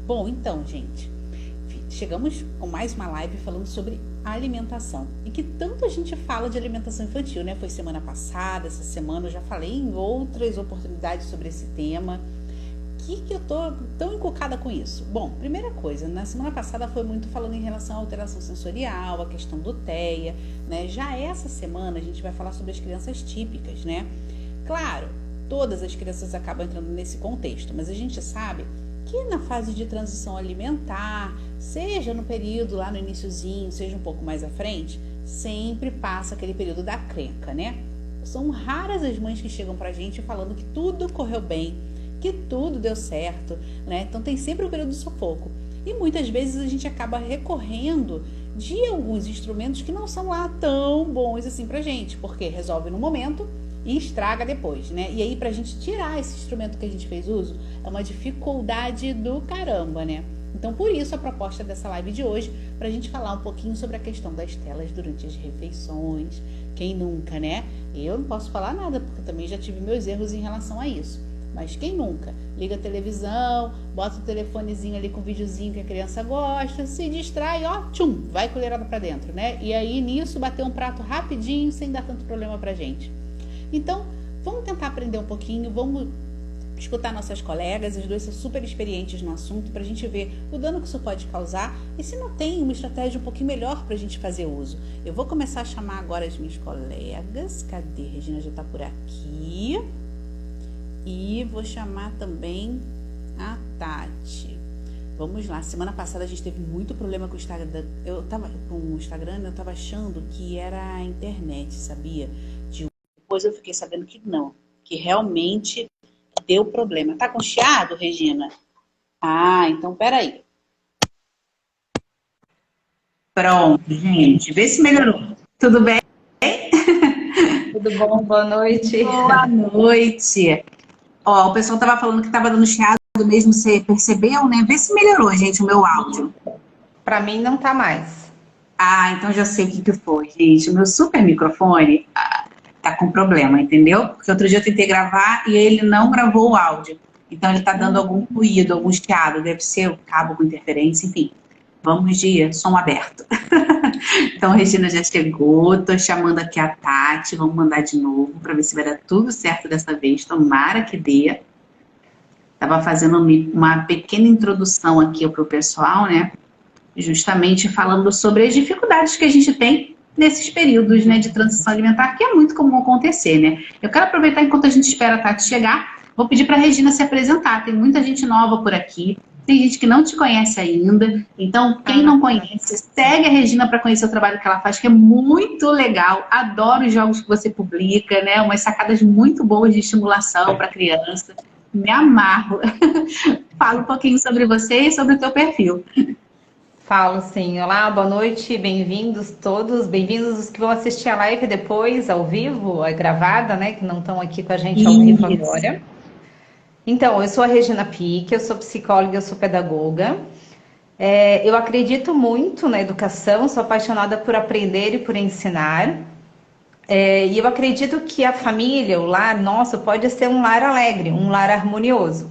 Bom, então, gente, chegamos com mais uma live falando sobre alimentação. E que tanto a gente fala de alimentação infantil, né? Foi semana passada, essa semana eu já falei em outras oportunidades sobre esse tema. Que eu tô tão encucada com isso? Bom, primeira coisa, na semana passada foi muito falando em relação à alteração sensorial, a questão do TEA, né? Já essa semana a gente vai falar sobre as crianças típicas, né? Claro, todas as crianças acabam entrando nesse contexto, mas a gente sabe que na fase de transição alimentar, seja no período lá no iniciozinho, seja um pouco mais à frente, sempre passa aquele período da crenca, né? São raras as mães que chegam pra gente falando que tudo correu bem, que tudo deu certo, né? Então tem sempre um período de sufoco. E muitas vezes a gente acaba recorrendo de alguns instrumentos que não são lá tão bons assim pra gente, porque resolve no momento e estraga depois, né? E aí pra gente tirar esse instrumento que a gente fez uso, é uma dificuldade do caramba, né? Então por isso a proposta dessa live de hoje, pra gente falar um pouquinho sobre a questão das telas durante as refeições. Quem nunca, né? Eu não posso falar nada, porque também já tive meus erros em relação a isso. Mas quem nunca? Liga a televisão, bota o telefonezinho ali com o videozinho que a criança gosta, se distrai, ó, tchum, vai colherada pra dentro, né? E aí nisso bater um prato rapidinho, sem dar tanto problema pra gente. Então, vamos tentar aprender um pouquinho, vamos escutar nossas colegas, as duas são super experientes no assunto, pra gente ver o dano que isso pode causar e se não tem uma estratégia um pouquinho melhor pra gente fazer uso. Eu vou começar a chamar agora as minhas colegas. Cadê? Regina já tá por aqui. E vou chamar também a Tati. Vamos lá. Semana passada a gente teve muito problema com o Instagram. Eu tava achando que era a internet, sabia? Depois eu fiquei sabendo que não, que realmente deu problema. Tá com chiado, Regina? Ah, então peraí. Pronto, gente. Vê se melhorou. Tudo bem? Tudo bom? Boa noite. Boa noite. Ó, o pessoal tava falando que tava dando chiado mesmo, você percebeu, né? Vê se melhorou, gente, o meu áudio. Para mim não tá mais. Ah, então já sei o que foi, gente. O meu super microfone tá com problema, entendeu? Porque outro dia eu tentei gravar e ele não gravou o áudio. Então ele tá dando algum ruído, algum chiado, deve ser o cabo com interferência, enfim. Vamos de som aberto. Então a Regina já chegou, tô chamando aqui a Tati, vamos mandar de novo para ver se vai dar tudo certo dessa vez. Tomara que dê. Tava fazendo uma pequena introdução aqui para o pessoal, né? Justamente falando sobre as dificuldades que a gente tem nesses períodos, né, de transição alimentar, que é muito comum acontecer, né? Eu quero aproveitar enquanto a gente espera a Tati chegar, vou pedir para a Regina se apresentar. Tem muita gente nova por aqui, tem gente que não te conhece ainda, então quem não conhece, segue a Regina para conhecer o trabalho que ela faz, que é muito legal. Adoro os jogos que você publica, né? Umas sacadas muito boas de estimulação para criança. Me amarro. Fala um pouquinho sobre você e sobre o teu perfil. Falo sim. Olá, boa noite, bem-vindos todos, bem-vindos os que vão assistir a live depois, ao vivo, a gravada, né, que não estão aqui com a gente ao vivo Isso. agora. Então, eu sou a Regina Pique, eu sou psicóloga, eu sou pedagoga. Eu acredito muito na educação, sou apaixonada por aprender e por ensinar. E eu acredito que a família, o lar nosso, pode ser um lar alegre, um lar harmonioso.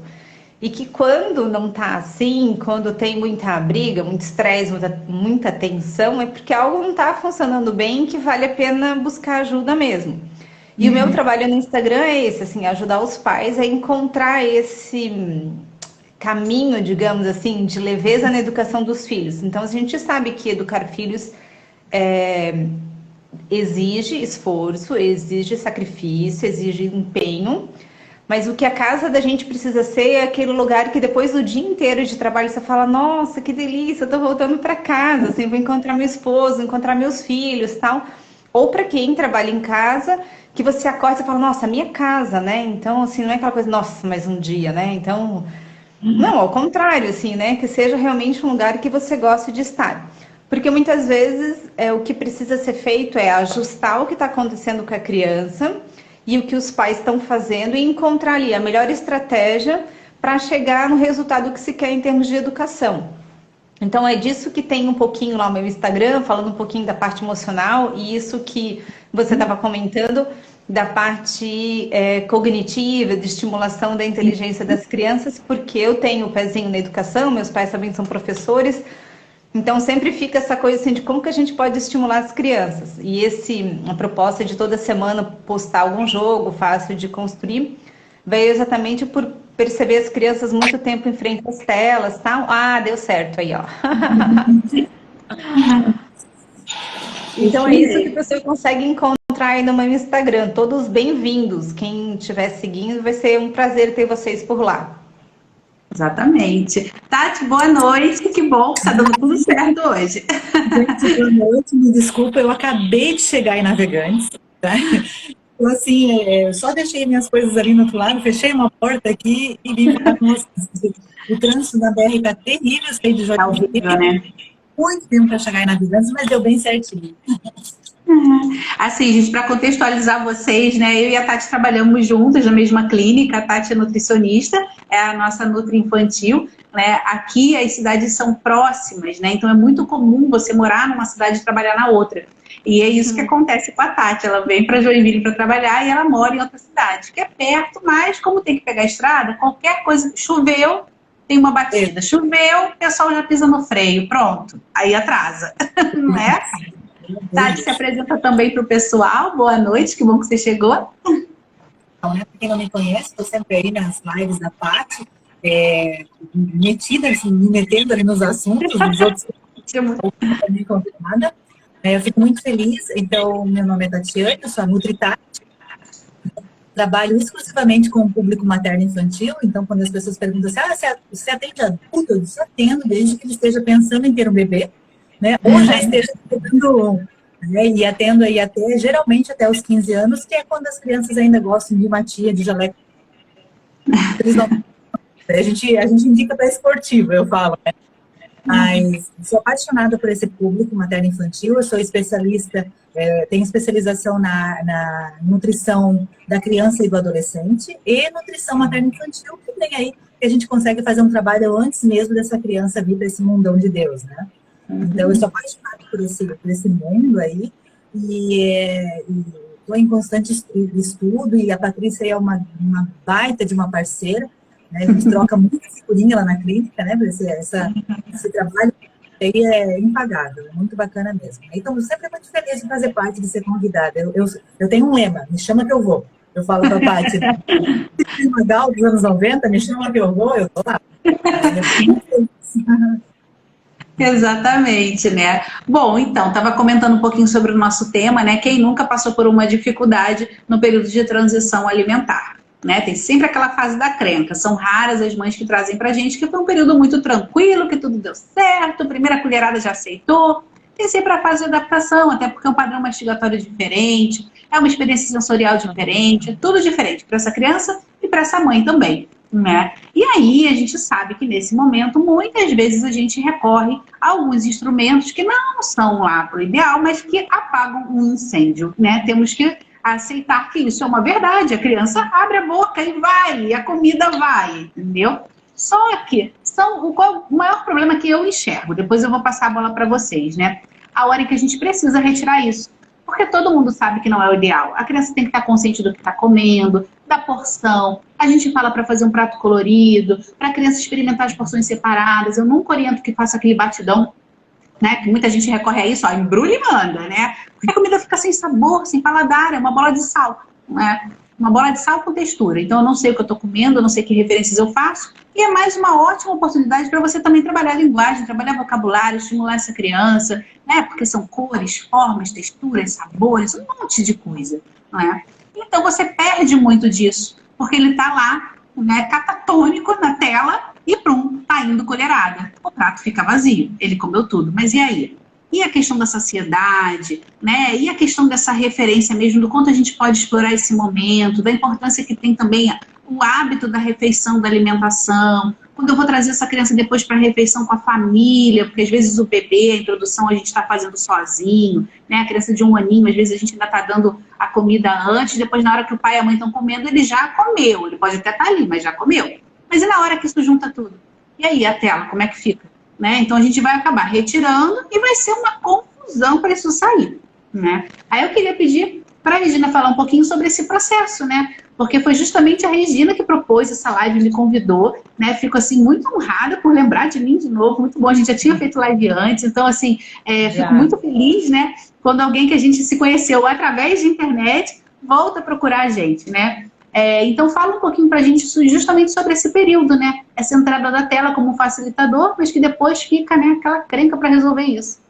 E que quando não tá assim, quando tem muita briga, muito estresse, muita tensão, é porque algo não tá funcionando bem, que vale a pena buscar ajuda mesmo. E o meu trabalho no Instagram é esse, assim, ajudar os pais a encontrar esse caminho, digamos assim, de leveza na educação dos filhos. Então a gente sabe que educar filhos exige esforço, exige sacrifício, exige empenho. Mas o que a casa da gente precisa ser é aquele lugar que depois do dia inteiro de trabalho você fala, nossa, que delícia, eu tô voltando para casa, assim, vou encontrar meu esposo, encontrar meus filhos, tal. Ou para quem trabalha em casa, que você acorda e fala, nossa, minha casa, né? Então, assim, não é aquela coisa, nossa, mais um dia, né? Então, não, ao contrário, assim, né? Que seja realmente um lugar que você goste de estar. Porque muitas vezes o que precisa ser feito é ajustar o que está acontecendo com a criança e o que os pais estão fazendo e encontrar ali a melhor estratégia para chegar no resultado que se quer em termos de educação. Então é disso que tem um pouquinho lá no meu Instagram, falando um pouquinho da parte emocional, e isso que você estava comentando da parte cognitiva, de estimulação da inteligência das crianças, porque eu tenho o pezinho na educação, meus pais também são professores, então sempre fica essa coisa assim de como que a gente pode estimular as crianças. E a proposta de toda semana postar algum jogo fácil de construir, veio exatamente por perceber as crianças muito tempo em frente às telas, tal. Ah, deu certo aí, ó. Então é isso que você consegue encontrar aí no meu Instagram. Todos bem-vindos. Quem estiver seguindo, vai ser um prazer ter vocês por lá. Exatamente. Tati, boa noite. Que bom que tá dando tudo certo hoje. Gente, boa noite. Me desculpa, eu acabei de chegar em Navegantes, tá? Então, assim, eu só deixei minhas coisas ali no outro lado, fechei uma porta aqui e vim falar com vocês. O trânsito na BR tá terrível, saí de Joinville, né? Muito tempo para chegar em Navegantes, mas deu bem certinho. Assim, gente, para contextualizar vocês, né, eu e a Tati trabalhamos juntas na mesma clínica. A Tati é nutricionista, é a nossa nutri infantil, né? Aqui as cidades são próximas, né? Então é muito comum você morar numa cidade e trabalhar na outra. E é isso que acontece com a Tati. Ela vem para Joinville para trabalhar e ela mora em outra cidade, que é perto, mas como tem que pegar a estrada, qualquer coisa, choveu, tem uma batida. Choveu, o pessoal já pisa no freio, pronto. Aí atrasa, não é? Tati, se apresenta também para o pessoal. Boa noite, que bom que você chegou. Então, né, para quem não me conhece, estou sempre aí nas lives da Tati, metida, assim, me metendo ali nos assuntos dos outros que eu não confirmada. Eu fico muito feliz. Então, meu nome é Tatiane, eu sou a NutriTati. Trabalho exclusivamente com o público materno infantil. Então, quando as pessoas perguntam assim, você atende adulto? Eu disse, atendo, desde que ele esteja pensando em ter um bebê, né? Ou já esteja tendo um, né? E atendo aí geralmente até os 15 anos, que é quando as crianças ainda gostam de uma tia, de jaleco. Eles não... a gente indica para esportivo, eu falo, né? Mas sou apaixonada por esse público materno-infantil. Eu sou especialista, tenho especialização na nutrição da criança e do adolescente e nutrição materno-infantil, que tem aí que a gente consegue fazer um trabalho antes mesmo dessa criança vir para esse mundão de Deus, né? Então, eu sou apaixonada por esse mundo aí e estou em constante estudo, e a Patrícia é uma baita de uma parceira, né? A gente troca muita figurinha lá na clínica, né? Esse trabalho aí é impagável, é muito bacana mesmo. Então, eu sempre muito feliz de fazer parte, de ser convidada. Eu tenho um lema, me chama que eu vou. Eu falo para a Paty, né? Magal dos anos 90, me chama que eu vou lá. Exatamente, né? Bom, então, estava comentando um pouquinho sobre o nosso tema, né? Quem nunca passou por uma dificuldade no período de transição alimentar, né? Tem sempre aquela fase da crenca. São raras as mães que trazem pra gente que foi um período muito tranquilo, que tudo deu certo, a primeira colherada já aceitou. Tem sempre a fase de adaptação, até porque é um padrão mastigatório diferente, é uma experiência sensorial diferente, é tudo diferente para essa criança e para essa mãe também, né? E aí a gente sabe que nesse momento, muitas vezes a gente recorre a alguns instrumentos que não são lá pro ideal, mas que apagam um incêndio, né? Temos que aceitar que isso é uma verdade. A criança abre a boca e vai, e a comida vai, entendeu? Só que o maior problema que eu enxergo, depois eu vou passar a bola para vocês, né? A hora em que a gente precisa retirar isso. Porque todo mundo sabe que não é o ideal. A criança tem que estar consciente do que está comendo, da porção. A gente fala para fazer um prato colorido, para a criança experimentar as porções separadas. Eu nunca oriento que faça aquele batidão, né? Que muita gente recorre a isso, ó, embrulha e manda, né? Porque a comida fica sem sabor, sem paladar, é uma bola de sal, né? Uma bola de sal com textura. Então eu não sei o que eu estou comendo, eu não sei que referências eu faço. E é mais uma ótima oportunidade para você também trabalhar a linguagem, trabalhar vocabulário, estimular essa criança, né? Porque são cores, formas, texturas, sabores, um monte de coisa, não é? Então você perde muito disso, porque ele está lá, né, catatônico na tela e prum, tá indo colherada. O prato fica vazio, ele comeu tudo, mas e aí? E a questão da saciedade, né? E a questão dessa referência mesmo, do quanto a gente pode explorar esse momento, da importância que tem também o hábito da refeição, da alimentação. Quando eu vou trazer essa criança depois para a refeição com a família, porque às vezes o bebê, a introdução a gente está fazendo sozinho, né? A criança de 1 aninho, às vezes a gente ainda está dando a comida antes, depois na hora que o pai e a mãe estão comendo, ele já comeu. Ele pode até estar ali, mas já comeu. Mas e na hora que isso junta tudo? E aí a tela, como é que fica? Né? Então a gente vai acabar retirando e vai ser uma confusão para isso sair, né? Aí eu queria pedir para a Regina falar um pouquinho sobre esse processo, né? Porque foi justamente a Regina que propôs essa live, me convidou, né? Fico, assim, muito honrada por lembrar de mim de novo, muito bom, a gente já tinha feito live antes, então, assim, fico muito feliz, né? Quando alguém que a gente se conheceu através de internet volta a procurar a gente, né? Então, fala um pouquinho pra gente justamente sobre esse período, né? Essa entrada da tela como facilitador, mas que depois fica, né, aquela crenca para resolver isso.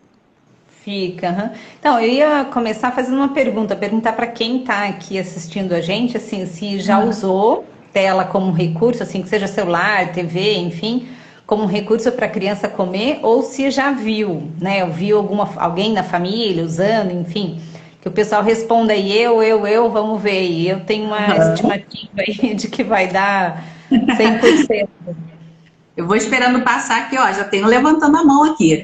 Fica. Então, eu ia começar fazendo uma perguntar para quem está aqui assistindo a gente, assim, se já usou tela como recurso, assim, que seja celular, TV, enfim, como recurso para a criança comer, ou se já viu, né? Ou viu alguém na família usando, enfim. Que o pessoal responda aí, vamos ver aí. Eu tenho uma estimativa aí de que vai dar 100%. Eu vou esperando passar aqui, ó, já tenho levantando a mão aqui.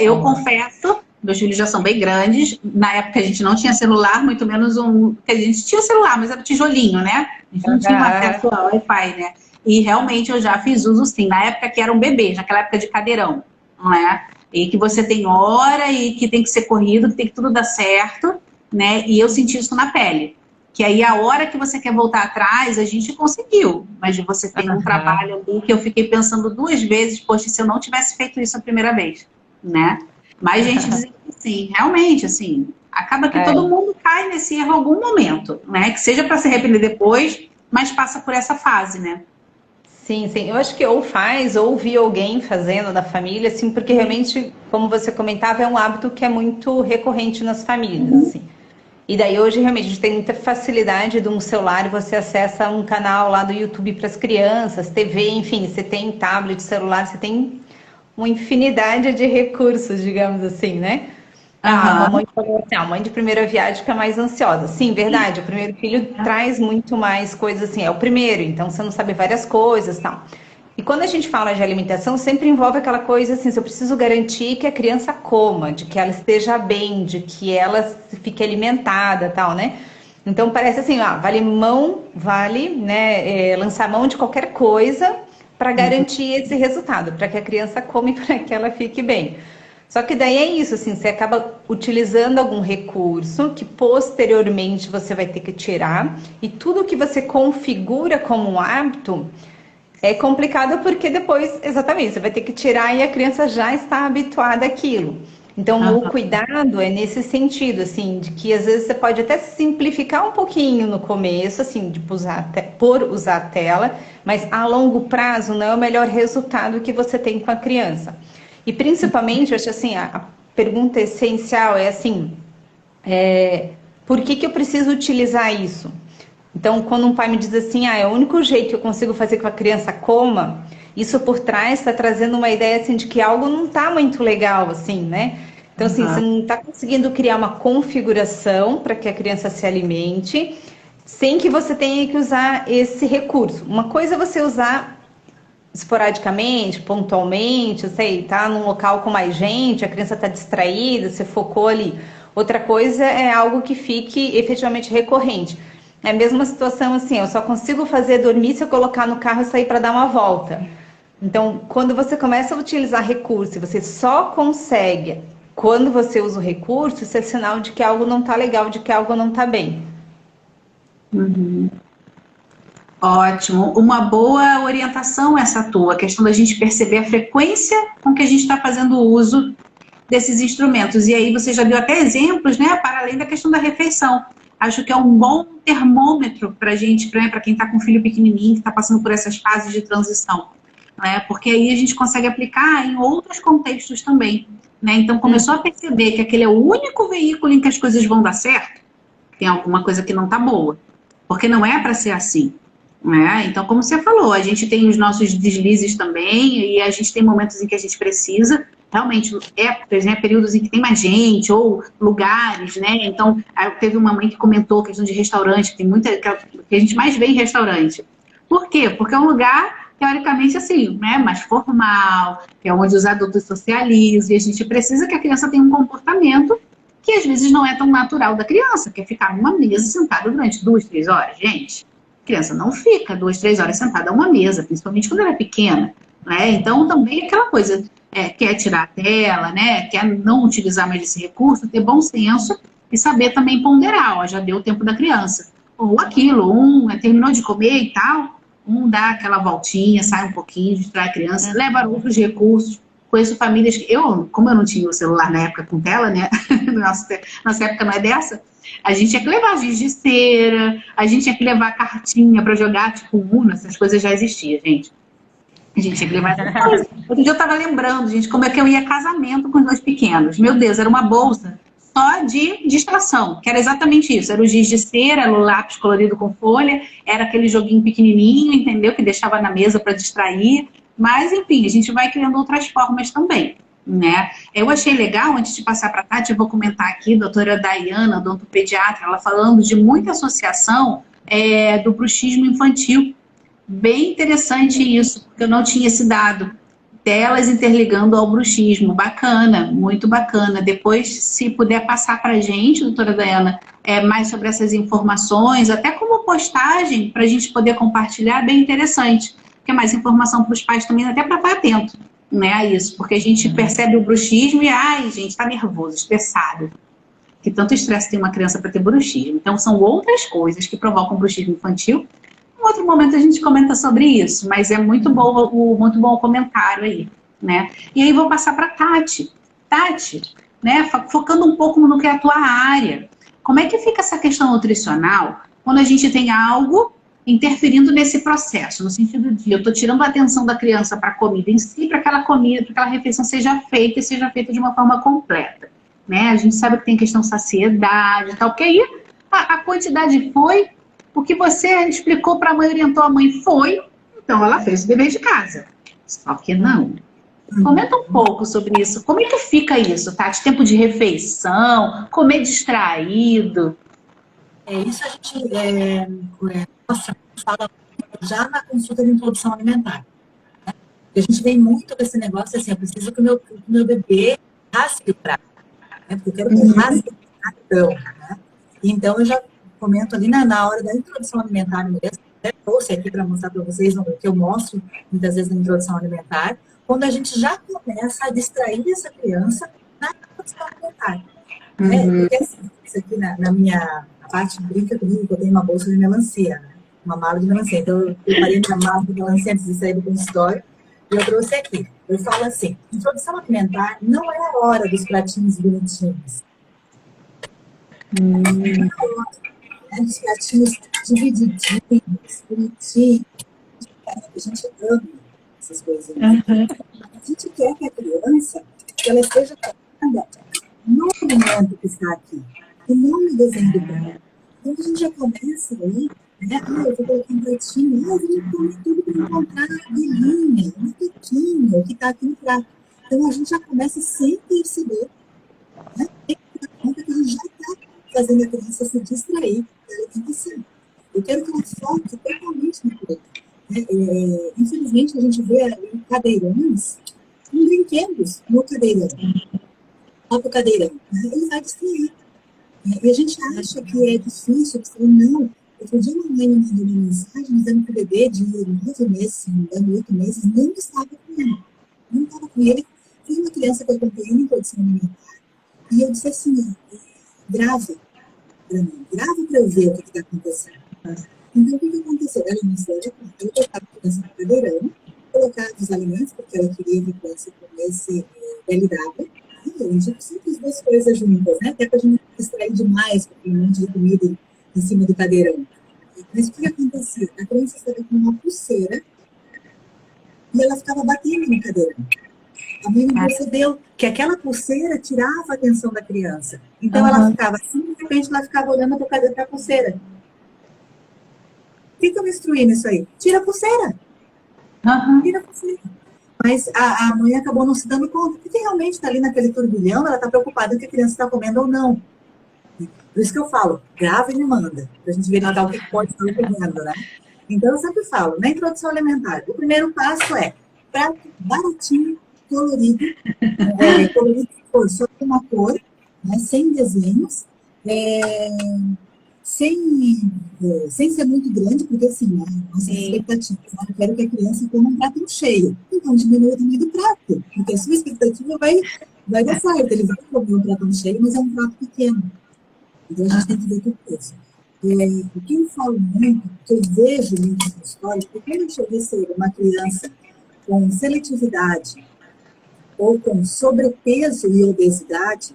Eu confesso, meus filhos já são bem grandes. Na época a gente não tinha celular, muito menos a gente tinha celular, mas era tijolinho, né? A gente não tinha acesso ao Wi-Fi, né? E realmente eu já fiz uso sim, na época que era um bebê, naquela época de cadeirão, não é? E que você tem hora e que tem que ser corrido, que tem que tudo dar certo, né? E eu senti isso na pele. Que aí a hora que você quer voltar atrás, a gente conseguiu. Mas você tem um trabalho ali que eu fiquei pensando 2 vezes, poxa, se eu não tivesse feito isso a primeira vez, né? Mas gente dizendo que sim, realmente, assim, acaba que todo mundo cai nesse erro em algum momento, né? Que seja para se arrepender depois, mas passa por essa fase, né? Sim, sim. Eu acho que ou faz, ou vi alguém fazendo da família, assim, porque realmente, como você comentava, é um hábito que é muito recorrente nas famílias, assim. E daí hoje realmente a gente tem muita facilidade de um celular e você acessa um canal lá do YouTube para as crianças, TV, enfim, você tem tablet, celular, você tem uma infinidade de recursos, digamos assim, né? A mamãe falou assim, a mãe de primeira viagem fica mais ansiosa. Sim, verdade, o primeiro filho traz muito mais coisas assim, é o primeiro, então você não sabe várias coisas e tal. E quando a gente fala de alimentação, sempre envolve aquela coisa assim, eu preciso garantir que a criança coma, de que ela esteja bem, de que ela fique alimentada e tal, né? Então parece assim, vale, né, lançar mão de qualquer coisa para garantir esse resultado, para que a criança come, para que ela fique bem. Só que daí é isso, assim, você acaba utilizando algum recurso que posteriormente você vai ter que tirar, e tudo que você configura como um hábito é complicado porque depois, exatamente, você vai ter que tirar e a criança já está habituada àquilo. Então, o cuidado é nesse sentido, assim, de que às vezes você pode até simplificar um pouquinho no começo, assim, de por usar a tela, mas a longo prazo não é o melhor resultado que você tem com a criança. E principalmente, eu acho assim, a pergunta essencial é assim, por que eu preciso utilizar isso? Então, quando um pai me diz assim, é o único jeito que eu consigo fazer com que a criança coma, isso por trás está trazendo uma ideia assim de que algo não está muito legal, assim, né? Então, assim, você não está conseguindo criar uma configuração para que a criança se alimente, sem que você tenha que usar esse recurso. Uma coisa é você usar esporadicamente, pontualmente, sei, tá num local com mais gente, a criança está distraída, você focou ali. Outra coisa é algo que fique efetivamente recorrente. É a mesma situação assim, eu só consigo fazer dormir se eu colocar no carro e sair para dar uma volta. Então, quando você começa a utilizar recurso, você só consegue quando você usa o recurso, isso é sinal de que algo não está legal, de que algo não está bem. Ótimo. Uma boa orientação essa tua, a questão da gente perceber a frequência com que a gente está fazendo uso desses instrumentos. E aí você já deu até exemplos, né, para além da questão da refeição. Acho que é um bom termômetro para a gente, para quem está com filho pequenininho, que está passando por essas fases de transição, né? Porque aí a gente consegue aplicar em outros contextos também, né? Então começou a perceber que aquele é o único veículo em que as coisas vão dar certo, tem alguma coisa que não está boa, porque não é para ser assim. Então, como você falou, a gente tem os nossos deslizes também, e a gente tem momentos em que a gente precisa, realmente, épocas, né, períodos em que tem mais gente, ou lugares, né, então, teve uma mãe que comentou a questão de restaurante, que tem muita, que a gente mais vê em restaurante. Por quê? Porque é um lugar, teoricamente, assim, né, mais formal, é onde os adultos socializam, e a gente precisa que a criança tenha um comportamento que às vezes não é tão natural da criança, que é ficar numa mesa sentada durante 2, 3 horas, gente. A criança não fica 2, 3 horas sentada a uma mesa, principalmente quando ela é pequena, né? Então, também aquela coisa, quer tirar a tela, né? Quer não utilizar mais esse recurso, ter bom senso e saber também ponderar, ó, já deu o tempo da criança. Ou aquilo, terminou de comer e tal, dá aquela voltinha, sai um pouquinho, distrai a criança, leva outros recursos. Conheço famílias que como eu não tinha o celular na época com tela, né? Nossa época não é dessa. A gente tinha que levar giz de cera, a gente tinha que levar cartinha para jogar, tipo Uno, essas coisas já existiam, gente. A gente tinha que levar essas coisas. Outro dia eu tava lembrando, gente, como é que eu ia a casamento com os meus pequenos. Meu Deus, era uma bolsa só de distração, que era exatamente isso. Era o giz de cera, era o lápis colorido com folha, era aquele joguinho pequenininho, entendeu? Que deixava na mesa para distrair. Mas, enfim, a gente vai criando outras formas também, né? Eu achei legal, antes de passar para a Tati, eu vou comentar aqui, a doutora Dayana, odontopediatra, ela falando de muita associação do bruxismo infantil. Bem interessante isso, porque eu não tinha esse dado. Telas interligando ao bruxismo. Bacana, muito bacana. Depois, se puder passar para a gente, doutora Dayana, mais sobre essas informações, até como postagem, para a gente poder compartilhar, bem interessante. Porque é mais informação para os pais também, até para estar atento, né, a isso. Porque a gente percebe o bruxismo e, gente, está nervoso, estressado. Que tanto estresse tem uma criança para ter bruxismo. Então, são outras coisas que provocam bruxismo infantil. Em outro momento a gente comenta sobre isso, mas é muito bom o comentário aí, né? E aí vou passar para Tati. Tati, né, focando um pouco no que é a tua área. Como é que fica essa questão nutricional quando a gente tem algo interferindo nesse processo, no sentido de eu estou tirando a atenção da criança para a comida em si, para aquela comida, para aquela refeição seja feita e seja feita de uma forma completa, né? A gente sabe que tem questão saciedade e tal, porque aí a quantidade foi o que você explicou para a mãe, orientou a mãe, foi, então ela fez o dever de casa. Só que não. Comenta um pouco sobre isso. Como é que fica isso, Tati? Tempo de refeição, comer distraído. Isso a gente fala já na consulta de introdução alimentar. Né? A gente vem muito com esse negócio assim, eu preciso que o meu bebê raspe o prato. Né? Porque eu quero que ele raspe o prato. Né? Então, eu já comento ali na hora da introdução alimentar mesmo, né? Trouxe aqui para mostrar para vocês o que eu mostro muitas vezes na introdução alimentar, quando a gente já começa a distrair essa criança na introdução alimentar. Né? Porque assim, isso aqui na minha parte brinca comigo, que eu tenho uma bolsa de melancia, né? Uma mala de melancia. Então, eu preparei minha mala de melancia antes de sair do consultório e eu trouxe aqui. Eu falo assim, introdução alimentar não é a hora dos pratinhos bonitinhos. Os pratinhos divididinhos, bonitinhos. A gente ama essas coisas. A gente quer que a criança ela esteja focada no momento que está aqui, e não no desenho do prato. Então, a gente já começa aí, né? Eu vou colocar um pratinho, eu vou comer tudo para encontrar a abelhinha, uma pequinha que está aqui no prato. Então, a gente já começa sem perceber, né? Tem que dar conta que a gente já está fazendo a criança se distrair da alimentação. Eu quero que ela foque totalmente no prato. Infelizmente, a gente vê ali cadeirões com brinquedos no cadeirão. Olha o cadeirão, né? Ele vai distrair. E a gente acha que é difícil, que não. Outro dia uma mãe me mandou uma mensagem dizendo que o bebê de 9 meses, se não me engano, 8 meses, não estava com ele. Não estava com ele. Foi uma criança que eu acompanhei em introdução alimentar. E eu disse assim, grava para mim, grava para eu ver o que está acontecendo. Então, o que aconteceu? Ela me disse, eu colocava a criança no cadeirão, colocava os alimentos, porque ela queria que a criança comesse BLW. A gente sempre as duas coisas juntas, né? Até para a gente não distrair demais com um monte de comida em cima do cadeirão. Mas o que acontecia? A criança estava com uma pulseira e ela ficava batendo no cadeirão. A mãe não percebeu que aquela pulseira tirava a atenção da criança. Então ela ficava assim, de repente ela ficava olhando para a pulseira. O que eu me instruí nisso aí? Tira a pulseira. Tira a pulseira. Mas a mãe acabou não se dando conta, porque realmente está ali naquele turbilhão, ela está preocupada que a criança está comendo ou não. Por isso que eu falo, grava e me manda, para a gente verificar o que pode estar ocorrendo, né? Então, eu sempre falo, na introdução alimentar, o primeiro passo é prato baratinho, colorido, só com uma cor, né, sem desenhos, sem ser muito grande, porque assim, né, nossas expectativas, eu quero que a criança coma um prato cheio. Então, diminua o tamanho do prato, porque a sua expectativa vai dar certo. Ele vai comer um prato cheio, mas é um prato pequeno. Então, a gente tem que ver tudo isso. O que eu falo muito, o que eu vejo muito no consultório, porque quando eu receber uma criança com seletividade ou com sobrepeso e obesidade,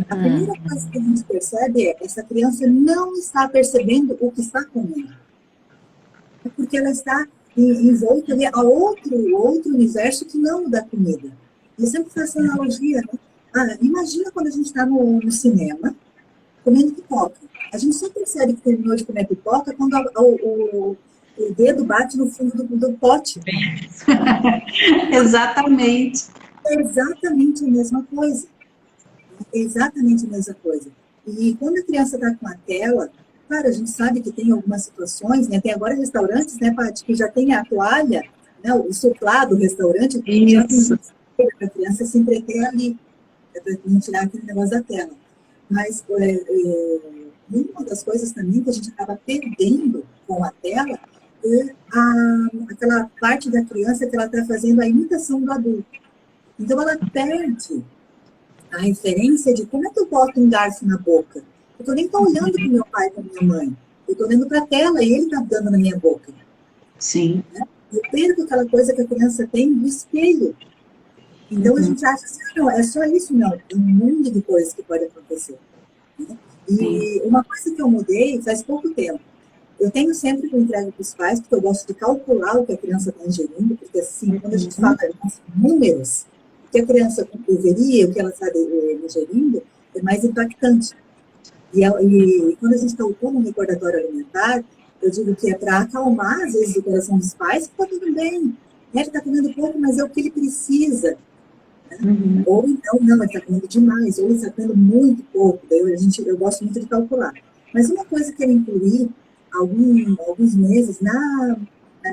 a primeira coisa que a gente percebe é que essa criança não está percebendo o que está comendo. É porque ela está envolta a outro universo que não o da comida. Eu sempre faço analogia, né? Imagina quando a gente está no cinema, comendo pipoca. A gente só percebe que terminou de comer pipoca quando o dedo bate no fundo do pote. Exatamente. É exatamente a mesma coisa. Exatamente a mesma coisa. E quando a criança está com a tela, claro, a gente sabe que tem algumas situações, né? Tem agora restaurantes, né, Paty, que já tem a toalha, né, o suplá do restaurante, para a criança se entreter ali, para não tirar aquele negócio da tela. Mas uma das coisas também que a gente acaba perdendo com a tela é aquela parte da criança que ela está fazendo a imitação do adulto. Então, ela perde a referência de como é que eu boto um garfo na boca. Eu estou nem olhando para o meu pai e para minha mãe. Eu estou olhando para a tela e ele está dando na minha boca. Sim. Né? Eu perco aquela coisa que a criança tem do espelho. Então, a gente acha assim, não, é só isso, não. Tem um mundo de coisas que pode acontecer. Né? E uma coisa que eu mudei faz pouco tempo. Eu tenho sempre que entregar para os pais, porque eu gosto de calcular o que a criança está ingerindo, porque assim, quando a gente fala de números, o que a criança deveria, o que ela está ingerindo, é mais impactante. E quando a gente calcula um recordatório alimentar, eu digo que é para acalmar, às vezes, o coração dos pais, que está tudo bem. Né? Ele está comendo pouco, mas é o que ele precisa. Né? Ou então, não, ele está comendo demais, ou ele está comendo muito pouco. Daí eu gosto muito de calcular. Mas uma coisa que eu incluí alguns meses na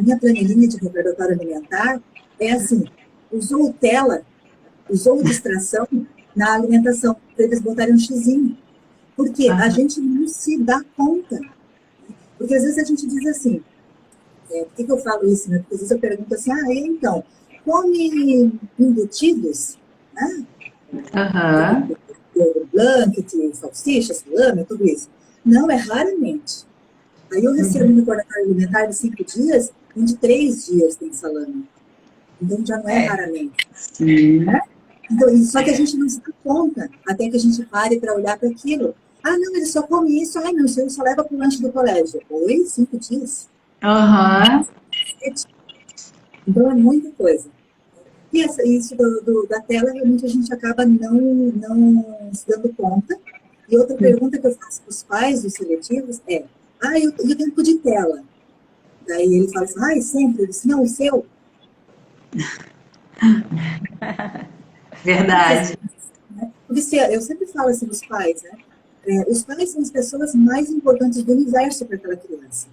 minha planilhinha de recordatório alimentar é assim, usou tela, usou distração na alimentação, para eles botarem um xizinho. Porque a gente não se dá conta. Porque às vezes a gente diz assim, por que eu falo isso? Né? Porque às vezes eu pergunto assim, então, come embutidos, né? Blanket, salsicha, salame, tudo isso. Não, é raramente. Aí eu recebo um recordatório alimentar de 5 dias, onde 3 dias tem salame. Então já não é raramente. Sim. Né? Então, só que a gente não se dá conta, até que a gente pare para olhar para aquilo. Não, ele só come isso. Não, isso ele só leva para o lanche do colégio. Oi, 5 dias? Então é muita coisa. E isso da tela, realmente a gente acaba não se dando conta. E outra pergunta que eu faço para os pais dos seletivos é, e o tempo de tela? Daí ele fala assim, sempre. Eu disse, não, o seu. Verdade. Porque eu sempre falo assim dos pais, né? Os pais são as pessoas mais importantes do universo para aquela criança.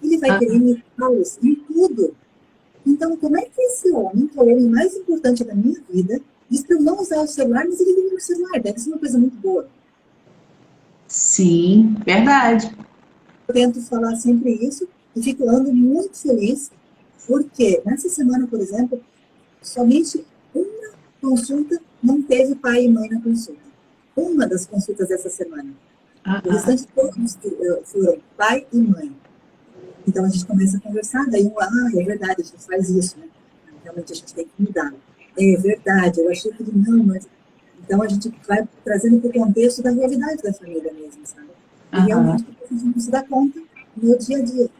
Ele vai querer imitá-los em tudo. Então, como é que esse homem, que é o homem mais importante da minha vida, diz para eu não usar o celular, mas ele liga no celular? Deve ser uma coisa muito boa. Sim, verdade. Eu tento falar sempre isso e fico andando muito feliz, porque nessa semana, por exemplo, somente uma consulta não teve pai e mãe na consulta. Uma das consultas dessa semana. O restante todos foram pai e mãe. Então a gente começa a conversar, daí é verdade, a gente faz isso, né? Realmente a gente tem que mudar. É verdade, eu achei que não, mas... Então a gente vai trazendo para o contexto da realidade da família mesmo, sabe? E realmente a gente não se dá conta no dia a dia.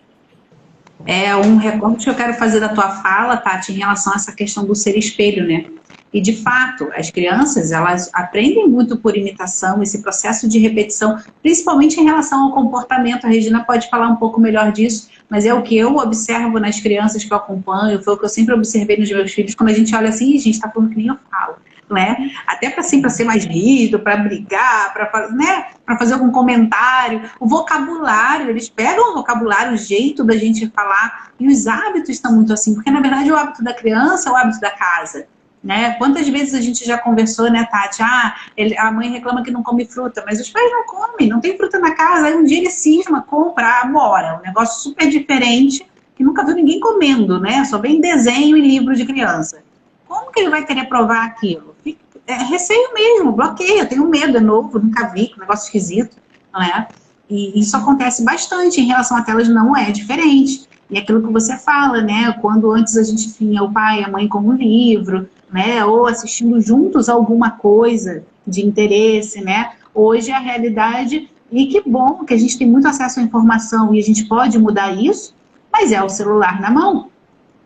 É um recorte que eu quero fazer da tua fala, Tati, em relação a essa questão do ser espelho, né? E, de fato, as crianças, elas aprendem muito por imitação, esse processo de repetição, principalmente em relação ao comportamento. A Regina pode falar um pouco melhor disso, mas é o que eu observo nas crianças que eu acompanho, foi o que eu sempre observei nos meus filhos, quando a gente olha assim, gente, tá falando que nem eu falo, né? Até para ser mais rígido, para brigar, para fazer algum comentário. O vocabulário, eles pegam o vocabulário, o jeito da gente falar, e os hábitos estão muito assim, porque, na verdade, o hábito da criança é o hábito da casa. Né? Quantas vezes a gente já conversou, né, Tati? A mãe reclama que não come fruta, mas os pais não comem, não tem fruta na casa. Aí um dia ele cisma, compra, mora. Um negócio super diferente, que nunca viu ninguém comendo, né? Só vem desenho e livro de criança. Como que ele vai querer provar aquilo? É receio mesmo, bloqueia, tenho medo, é novo, nunca vi, que negócio esquisito. não é? E isso acontece bastante, em relação a telas não é diferente. E aquilo que você fala, né? Quando antes a gente tinha o pai e a mãe como livro, né? Ou assistindo juntos alguma coisa de interesse, né? Hoje a realidade, e que bom que a gente tem muito acesso à informação e a gente pode mudar isso, mas é o celular na mão,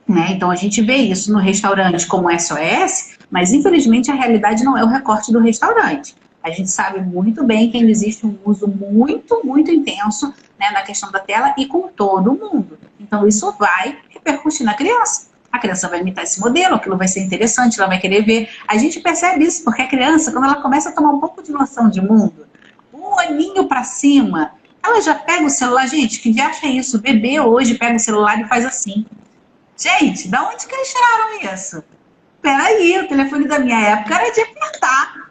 né? Então a gente vê isso no restaurante como SOS, mas infelizmente a realidade não é o recorte do restaurante. A gente sabe muito bem que ainda existe um uso muito, muito intenso, né, na questão da tela e com todo mundo. Então isso vai repercutir na criança. A criança vai imitar esse modelo, aquilo vai ser interessante, ela vai querer ver. A gente percebe isso, porque a criança, quando ela começa a tomar um pouco de noção de mundo, um olhinho para cima, ela já pega o celular. Gente, que acha isso? O bebê hoje pega o celular e faz assim. Gente, da onde que eles tiraram isso? Peraí, o telefone da minha época era de apertar.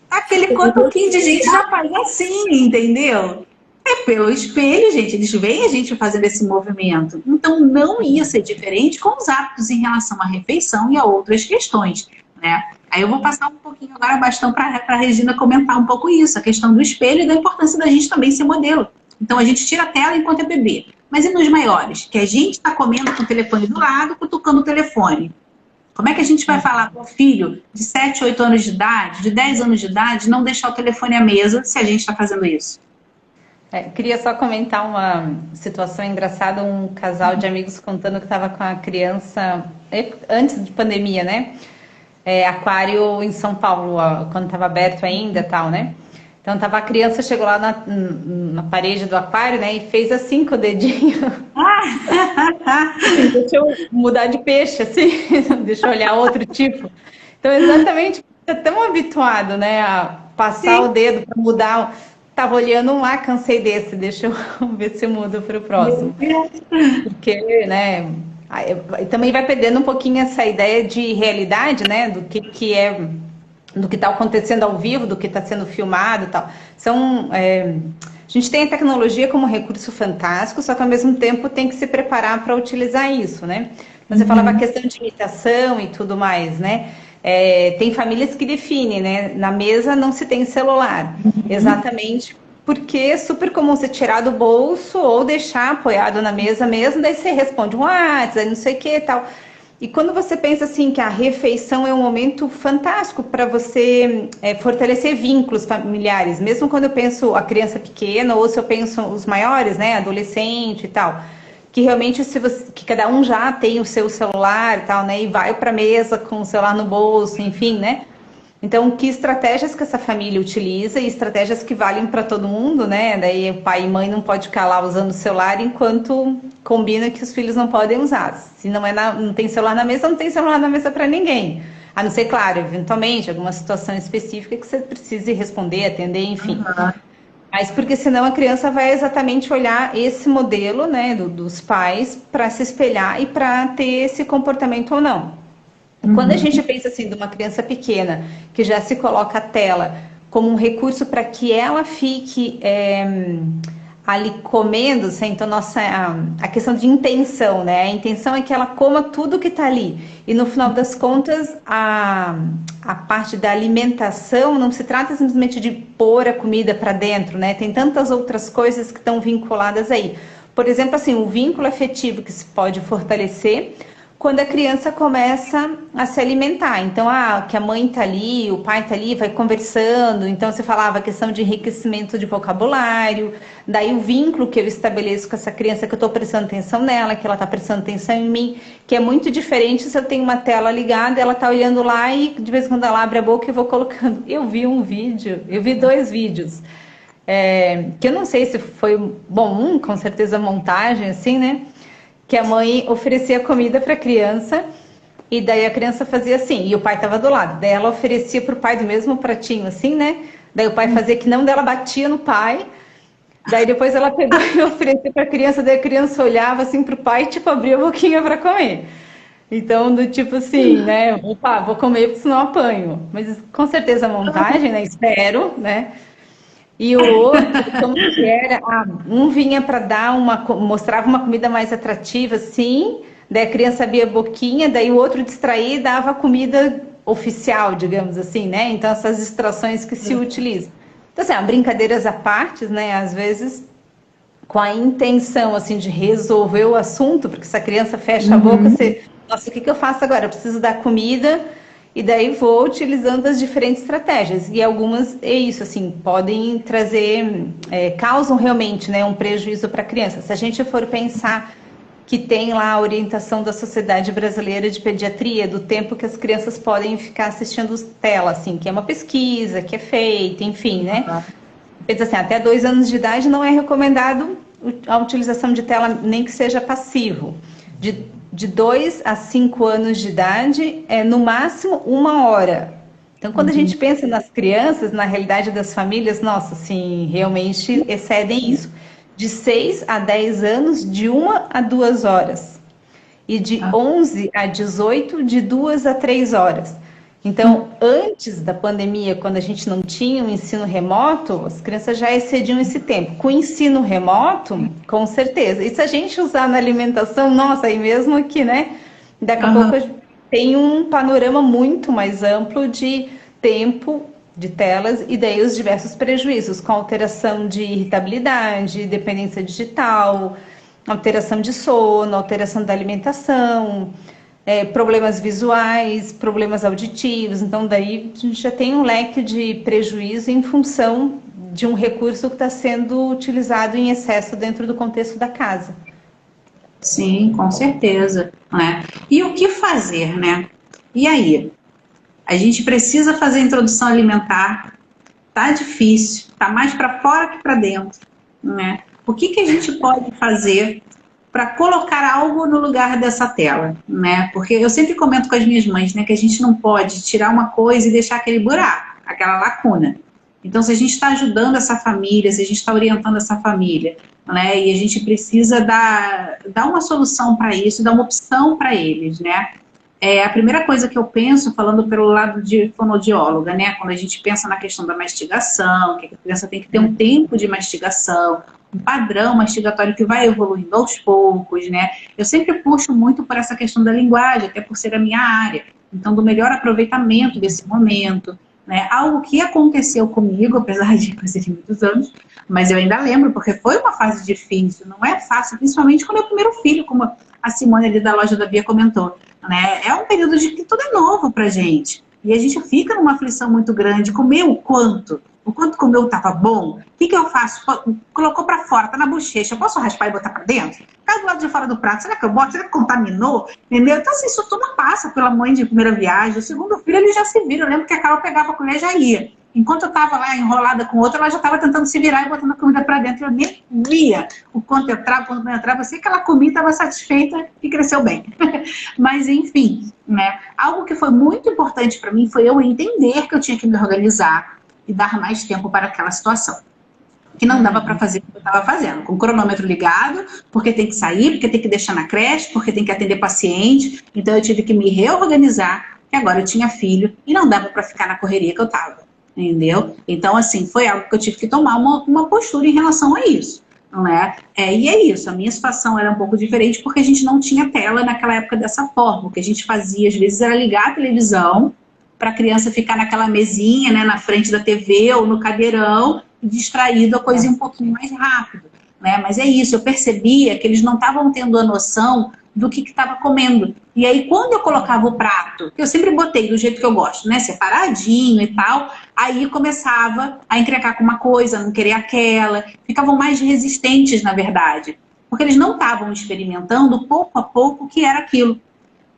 Aquele cotoquinho de gente já faz assim, entendeu? É pelo espelho, gente. Eles veem a gente fazendo esse movimento. Então, não ia ser diferente com os hábitos em relação à refeição e a outras questões, né? Aí eu vou passar um pouquinho agora bastão para a Regina comentar um pouco isso, a questão do espelho e da importância da gente também ser modelo. Então, a gente tira a tela enquanto é bebê. Mas e nos maiores? Que a gente está comendo com o telefone do lado, cutucando o telefone. Como é que a gente vai falar para o filho de 7, 8 anos de idade, de 10 anos de idade, não deixar o telefone à mesa se a gente está fazendo isso? Queria só comentar uma situação engraçada, um casal de amigos contando que estava com a criança, antes de pandemia, né? Aquário em São Paulo, quando estava aberto ainda e tal, né? Então tava a criança, chegou lá na parede do aquário, né? E fez assim com o dedinho. Deixa eu mudar de peixe, assim. Deixa eu olhar outro tipo. Então, exatamente, tá tão habituado, né? A passar o dedo para mudar. Tava olhando cansei desse. Deixa eu ver se eu mudo para o próximo. Porque, né? Também vai perdendo um pouquinho essa ideia de realidade, né? Do que é... do que está acontecendo ao vivo, do que está sendo filmado e tal. A gente tem a tecnologia como recurso fantástico, só que ao mesmo tempo tem que se preparar para utilizar isso, né? Você falava a questão de imitação e tudo mais, né? Tem famílias que definem, né? Na mesa não se tem celular. Exatamente porque é super comum você tirar do bolso ou deixar apoiado na mesa mesmo, daí você responde um WhatsApp, não sei o que e tal. E quando você pensa assim que a refeição é um momento fantástico para você fortalecer vínculos familiares, mesmo quando eu penso a criança pequena ou se eu penso os maiores, né, adolescente e tal, que realmente que cada um já tem o seu celular e tal, né, e vai para a mesa com o celular no bolso, enfim, né? Então, que estratégias que essa família utiliza e estratégias que valem para todo mundo, né? Daí o pai e mãe não pode ficar lá usando o celular enquanto combina que os filhos não podem usar. Se não tem celular na mesa, não tem celular na mesa para ninguém. A não ser, claro, eventualmente, alguma situação específica que você precise responder, atender, enfim. Mas porque senão a criança vai exatamente olhar esse modelo, né, dos pais para se espelhar e para ter esse comportamento ou não. Quando a gente pensa assim de uma criança pequena que já se coloca a tela como um recurso para que ela fique ali comendo, então a questão de intenção, né? A intenção é que ela coma tudo que está ali. E no final das contas, a parte da alimentação não se trata simplesmente de pôr a comida para dentro, né? Tem tantas outras coisas que estão vinculadas aí. Por exemplo, assim, o vínculo afetivo que se pode fortalecer quando a criança começa a se alimentar. Então, que a mãe tá ali, o pai tá ali, vai conversando. Então, você falava a questão de enriquecimento de vocabulário, daí o vínculo que eu estabeleço com essa criança, que eu tô prestando atenção nela, que ela tá prestando atenção em mim, que é muito diferente se eu tenho uma tela ligada, ela tá olhando lá e de vez em quando ela abre a boca e eu vou colocando. Eu vi 2 vídeos, que eu não sei se foi, bom, com certeza montagem, assim, né? Que a mãe oferecia comida para a criança e daí a criança fazia assim, e o pai estava do lado. Daí ela oferecia para o pai do mesmo pratinho, assim, né? Daí o pai fazia que não, dela batia no pai. Daí depois ela pegou e oferecia para a criança, daí a criança olhava assim para o pai e tipo abria a boquinha para comer. Então, do tipo assim, né? Opa, vou comer porque senão apanho. Mas com certeza a montagem, né? Espero, né? E o outro, como que era? Um vinha para mostrava uma comida mais atrativa, assim, daí a criança abria a boquinha, daí o outro distraía e dava a comida oficial, digamos assim, né? Então, essas distrações que se utilizam. Então, assim, brincadeiras à parte, né? Às vezes com a intenção, assim, de resolver o assunto, porque se a criança fecha a boca, você, nossa, o que eu faço agora? Eu preciso dar comida, e daí vou utilizando as diferentes estratégias. E algumas, é isso, assim, podem trazer, causam realmente, né, um prejuízo para a criança. Se a gente for pensar que tem lá a orientação da Sociedade Brasileira de Pediatria, do tempo que as crianças podem ficar assistindo tela, assim, que é uma pesquisa, que é feita, enfim, né? Diz assim, até 2 anos de idade não é recomendado a utilização de tela, nem que seja passivo. De 2 a 5 anos de idade, no máximo 1 hora. Então, quando a gente pensa nas crianças, na realidade das famílias, nossa, assim, realmente excedem isso. De 6 a 10 anos, de 1 a 2 horas. E de 11 a 18, de 2 a 3 horas. Então, antes da pandemia, quando a gente não tinha o ensino remoto, as crianças já excediam esse tempo. Com o ensino remoto, com certeza. E se a gente usar na alimentação, nossa, aí mesmo aqui, né? Daqui a pouco tem um panorama muito mais amplo de tempo de telas e daí os diversos prejuízos, com alteração de irritabilidade, dependência digital, alteração de sono, alteração da alimentação, problemas visuais, problemas auditivos. Então, daí a gente já tem um leque de prejuízo em função de um recurso que está sendo utilizado em excesso dentro do contexto da casa. Sim, com certeza. Né? E o que fazer, né? E aí? A gente precisa fazer a introdução alimentar, tá difícil, tá mais para fora que para dentro, né? O que a gente pode fazer para colocar algo no lugar dessa tela, né? Porque eu sempre comento com as minhas mães, né, que a gente não pode tirar uma coisa e deixar aquele buraco, aquela lacuna. Então, se a gente está ajudando essa família, se a gente está orientando essa família, né, e a gente precisa dar uma solução para isso, dar uma opção para eles, né? A primeira coisa que eu penso, falando pelo lado de fonoaudióloga, né, quando a gente pensa na questão da mastigação, que a criança tem que ter um tempo de mastigação, um padrão mastigatório que vai evoluindo aos poucos, né, eu sempre puxo muito por essa questão da linguagem, até por ser a minha área, então do melhor aproveitamento desse momento, né, algo que aconteceu comigo, apesar de fazer muitos anos, mas eu ainda lembro, porque foi uma fase difícil, não é fácil, principalmente quando é o primeiro filho, como a Simone ali da loja da Bia comentou, né? É um período de que tudo é novo pra gente. E a gente fica numa aflição muito grande. Comeu o quanto? O quanto comeu estava bom? O que eu faço? Colocou pra fora, tá na bochecha. Eu posso raspar e botar pra dentro? Cai do lado de fora do prato. Será que eu boto? Será que contaminou? Entendeu? Então, assim, isso tudo passa pela mãe de primeira viagem. O segundo filho, ele já se vira. Eu lembro que a Carol pegava a colher e já ia. Enquanto eu estava lá enrolada com outra, ela já estava tentando se virar e botando a comida para dentro. Eu nem via o quanto entrava, quanto não entrava. Eu sei que ela comia, estava satisfeita e cresceu bem. Mas, enfim, né? Algo que foi muito importante para mim foi eu entender que eu tinha que me organizar e dar mais tempo para aquela situação. Que não dava para fazer o que eu estava fazendo, com o cronômetro ligado, porque tem que sair, porque tem que deixar na creche, porque tem que atender paciente. Então, eu tive que me reorganizar, que agora eu tinha filho e não dava para ficar na correria que eu estava. Entendeu? Então, assim, foi algo que eu tive que tomar uma postura em relação a isso, não é? E é isso, a minha situação era um pouco diferente porque a gente não tinha tela naquela época dessa forma. O que a gente fazia, às vezes, era ligar a televisão para a criança ficar naquela mesinha, né, na frente da TV ou no cadeirão, distraído, a coisa um pouquinho mais rápido, né? Mas é isso, eu percebia que eles não estavam tendo a noção do que estava comendo. E aí, quando eu colocava o prato, eu sempre botei do jeito que eu gosto, né? Separadinho e tal, aí começava a encrencar com uma coisa, não querer aquela, ficavam mais resistentes, na verdade. Porque eles não estavam experimentando pouco a pouco o que era aquilo.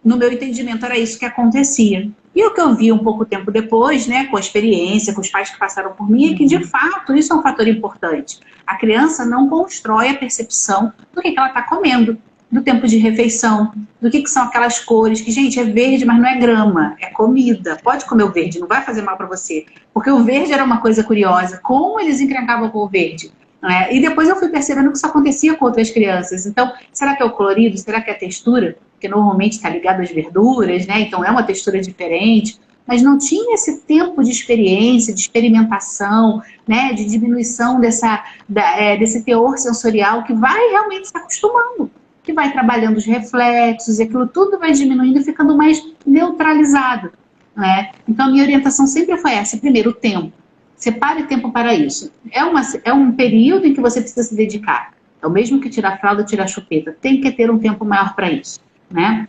No meu entendimento, era isso que acontecia. E o que eu vi um pouco tempo depois, né, com a experiência, com os pais que passaram por mim, é que, de fato, isso é um fator importante. A criança não constrói a percepção do que ela está comendo, do tempo de refeição, do que são aquelas cores, que, gente, é verde, mas não é grama, é comida. Pode comer o verde, não vai fazer mal para você. Porque o verde era uma coisa curiosa, como eles encrencavam com o verde. Né? E depois eu fui percebendo que isso acontecia com outras crianças. Então, será que é o colorido? Será que é a textura? Porque normalmente está ligado às verduras, né? Então é uma textura diferente. Mas não tinha esse tempo de experiência, de experimentação, né? De diminuição desse teor sensorial que vai realmente se acostumando. Que vai trabalhando os reflexos, e aquilo tudo vai diminuindo e ficando mais neutralizado, né? Então, a minha orientação sempre foi essa. Primeiro, o tempo. Separe tempo para isso. É um período em que você precisa se dedicar. É o mesmo que tirar fralda, tirar chupeta. Tem que ter um tempo maior para isso, né?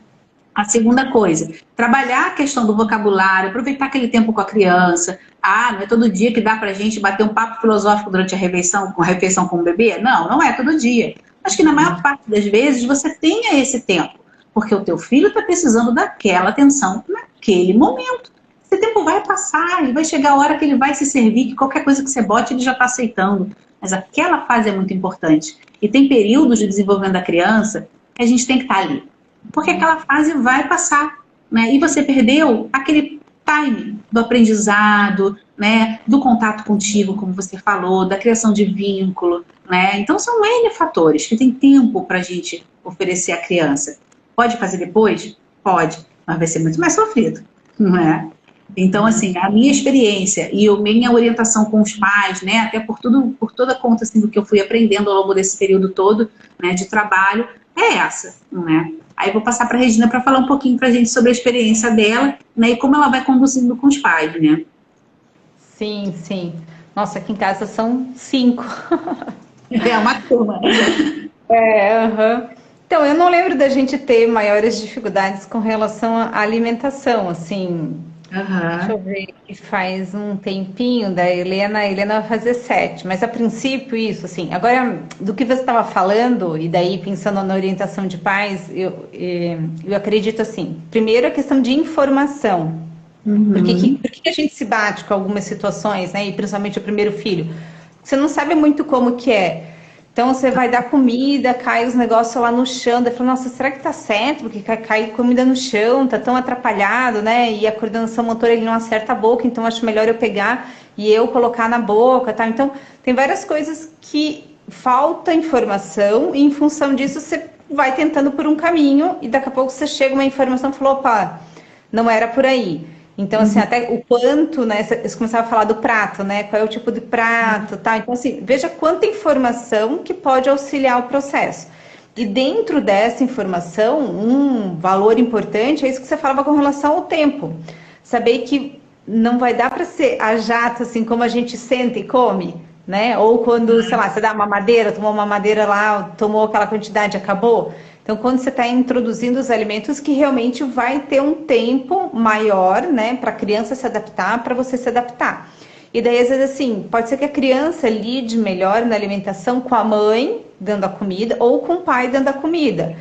A segunda coisa, trabalhar a questão do vocabulário, aproveitar aquele tempo com a criança. Ah, não é todo dia que dá pra gente bater um papo filosófico durante a refeição com o bebê? Não, não é todo dia. Acho que na maior parte das vezes você tenha esse tempo, porque o teu filho está precisando daquela atenção naquele momento. Esse tempo vai passar e vai chegar a hora que ele vai se servir, que qualquer coisa que você bote ele já está aceitando. Mas aquela fase é muito importante. E tem períodos de desenvolvimento da criança que a gente tem que estar ali. Porque aquela fase vai passar, né? E você perdeu aquele time do aprendizado, né? Do contato contigo, como você falou, da criação de vínculo, né? Então são N fatores que tem tempo para a gente oferecer à criança. Pode fazer depois? Pode, mas vai ser muito mais sofrido, não é? Então, assim, a minha experiência e a minha orientação com os pais, né? Até por toda conta assim, do que eu fui aprendendo ao longo desse período todo, né, de trabalho, é essa, não é? Aí vou passar para a Regina para falar um pouquinho para a gente sobre a experiência dela, né, e como ela vai conduzindo com os pais, né? Sim, sim. Nossa, aqui em casa são 5. É uma turma. Uhum. Então, eu não lembro da gente ter maiores dificuldades com relação à alimentação, assim. Deixa eu ver, que faz um tempinho da Helena, a Helena vai fazer 7, mas a princípio isso, assim, agora do que você estava falando, e daí pensando na orientação de pais, eu acredito assim, primeiro a questão de informação, por que a gente se bate com algumas situações, né, e principalmente o primeiro filho, você não sabe muito como que é. Então, você vai dar comida, cai os negócios lá no chão, daí fala, nossa, será que tá certo? Porque cai comida no chão, tá tão atrapalhado, né? E a coordenação motora, ele não acerta a boca, então acho melhor eu pegar e eu colocar na boca, tá? Então, tem várias coisas que falta informação e em função disso você vai tentando por um caminho e daqui a pouco você chega uma informação e falou, opa, não era por aí. Então, assim, até o quanto, né, você começava a falar do prato, né, qual é o tipo de prato, tá? Então, assim, veja quanta informação que pode auxiliar o processo. E dentro dessa informação, um valor importante é isso que você falava com relação ao tempo. Saber que não vai dar para ser a jato, assim, como a gente senta e come, né? Ou quando, sei lá, você dá uma madeira, tomou uma madeira lá, tomou aquela quantidade, acabou. Então, quando você está introduzindo os alimentos, que realmente vai ter um tempo maior, né, para a criança se adaptar, para você se adaptar. E daí, às vezes, assim, pode ser que a criança lide melhor na alimentação com a mãe dando a comida ou com o pai dando a comida.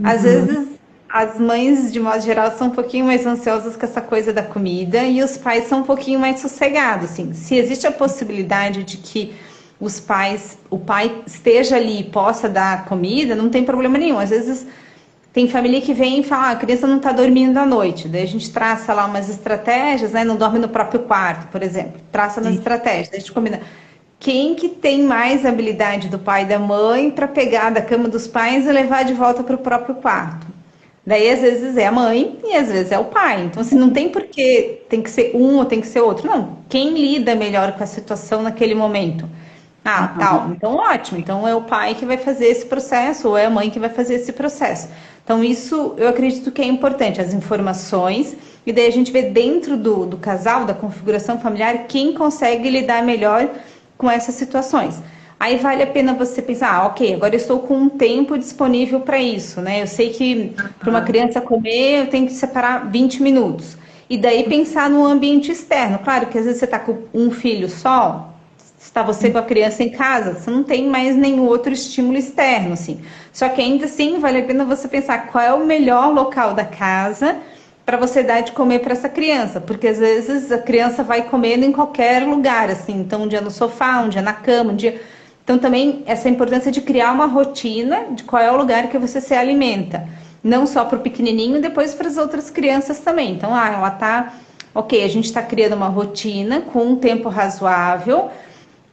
Às vezes, as mães, de modo geral, são um pouquinho mais ansiosas com essa coisa da comida e os pais são um pouquinho mais sossegados, assim. Se existe a possibilidade de que o pai esteja ali e possa dar comida, não tem problema nenhum. Às vezes tem família que vem e fala, a criança não está dormindo à noite. Daí a gente traça lá umas estratégias, né? Não dorme no próprio quarto, por exemplo. Traça umas estratégias, daí a gente combina. Quem que tem mais habilidade do pai e da mãe para pegar da cama dos pais e levar de volta para o próprio quarto? Daí às vezes é a mãe e às vezes é o pai. Então assim, não tem porquê tem que ser um ou tem que ser outro. Não, quem lida melhor com a situação naquele momento? Tal, então ótimo, então é o pai que vai fazer esse processo ou é a mãe que vai fazer esse processo. Então isso eu acredito que é importante, as informações, e daí a gente vê dentro do casal, da configuração familiar, quem consegue lidar melhor com essas situações. Aí vale a pena você pensar, ok, agora eu estou com um tempo disponível para isso, né? Eu sei que para uma criança comer eu tenho que separar 20 minutos. E daí pensar no ambiente externo. Claro que às vezes você está com um filho só, está você com a criança em casa, você não tem mais nenhum outro estímulo externo, assim. Só que ainda assim vale a pena você pensar qual é o melhor local da casa para você dar de comer para essa criança, porque às vezes a criança vai comendo em qualquer lugar, assim, então um dia no sofá, um dia na cama, um dia... Então também essa importância de criar uma rotina de qual é o lugar que você se alimenta, não só para o pequenininho, depois para as outras crianças também. Então, ela tá, ok, a gente está criando uma rotina com um tempo razoável,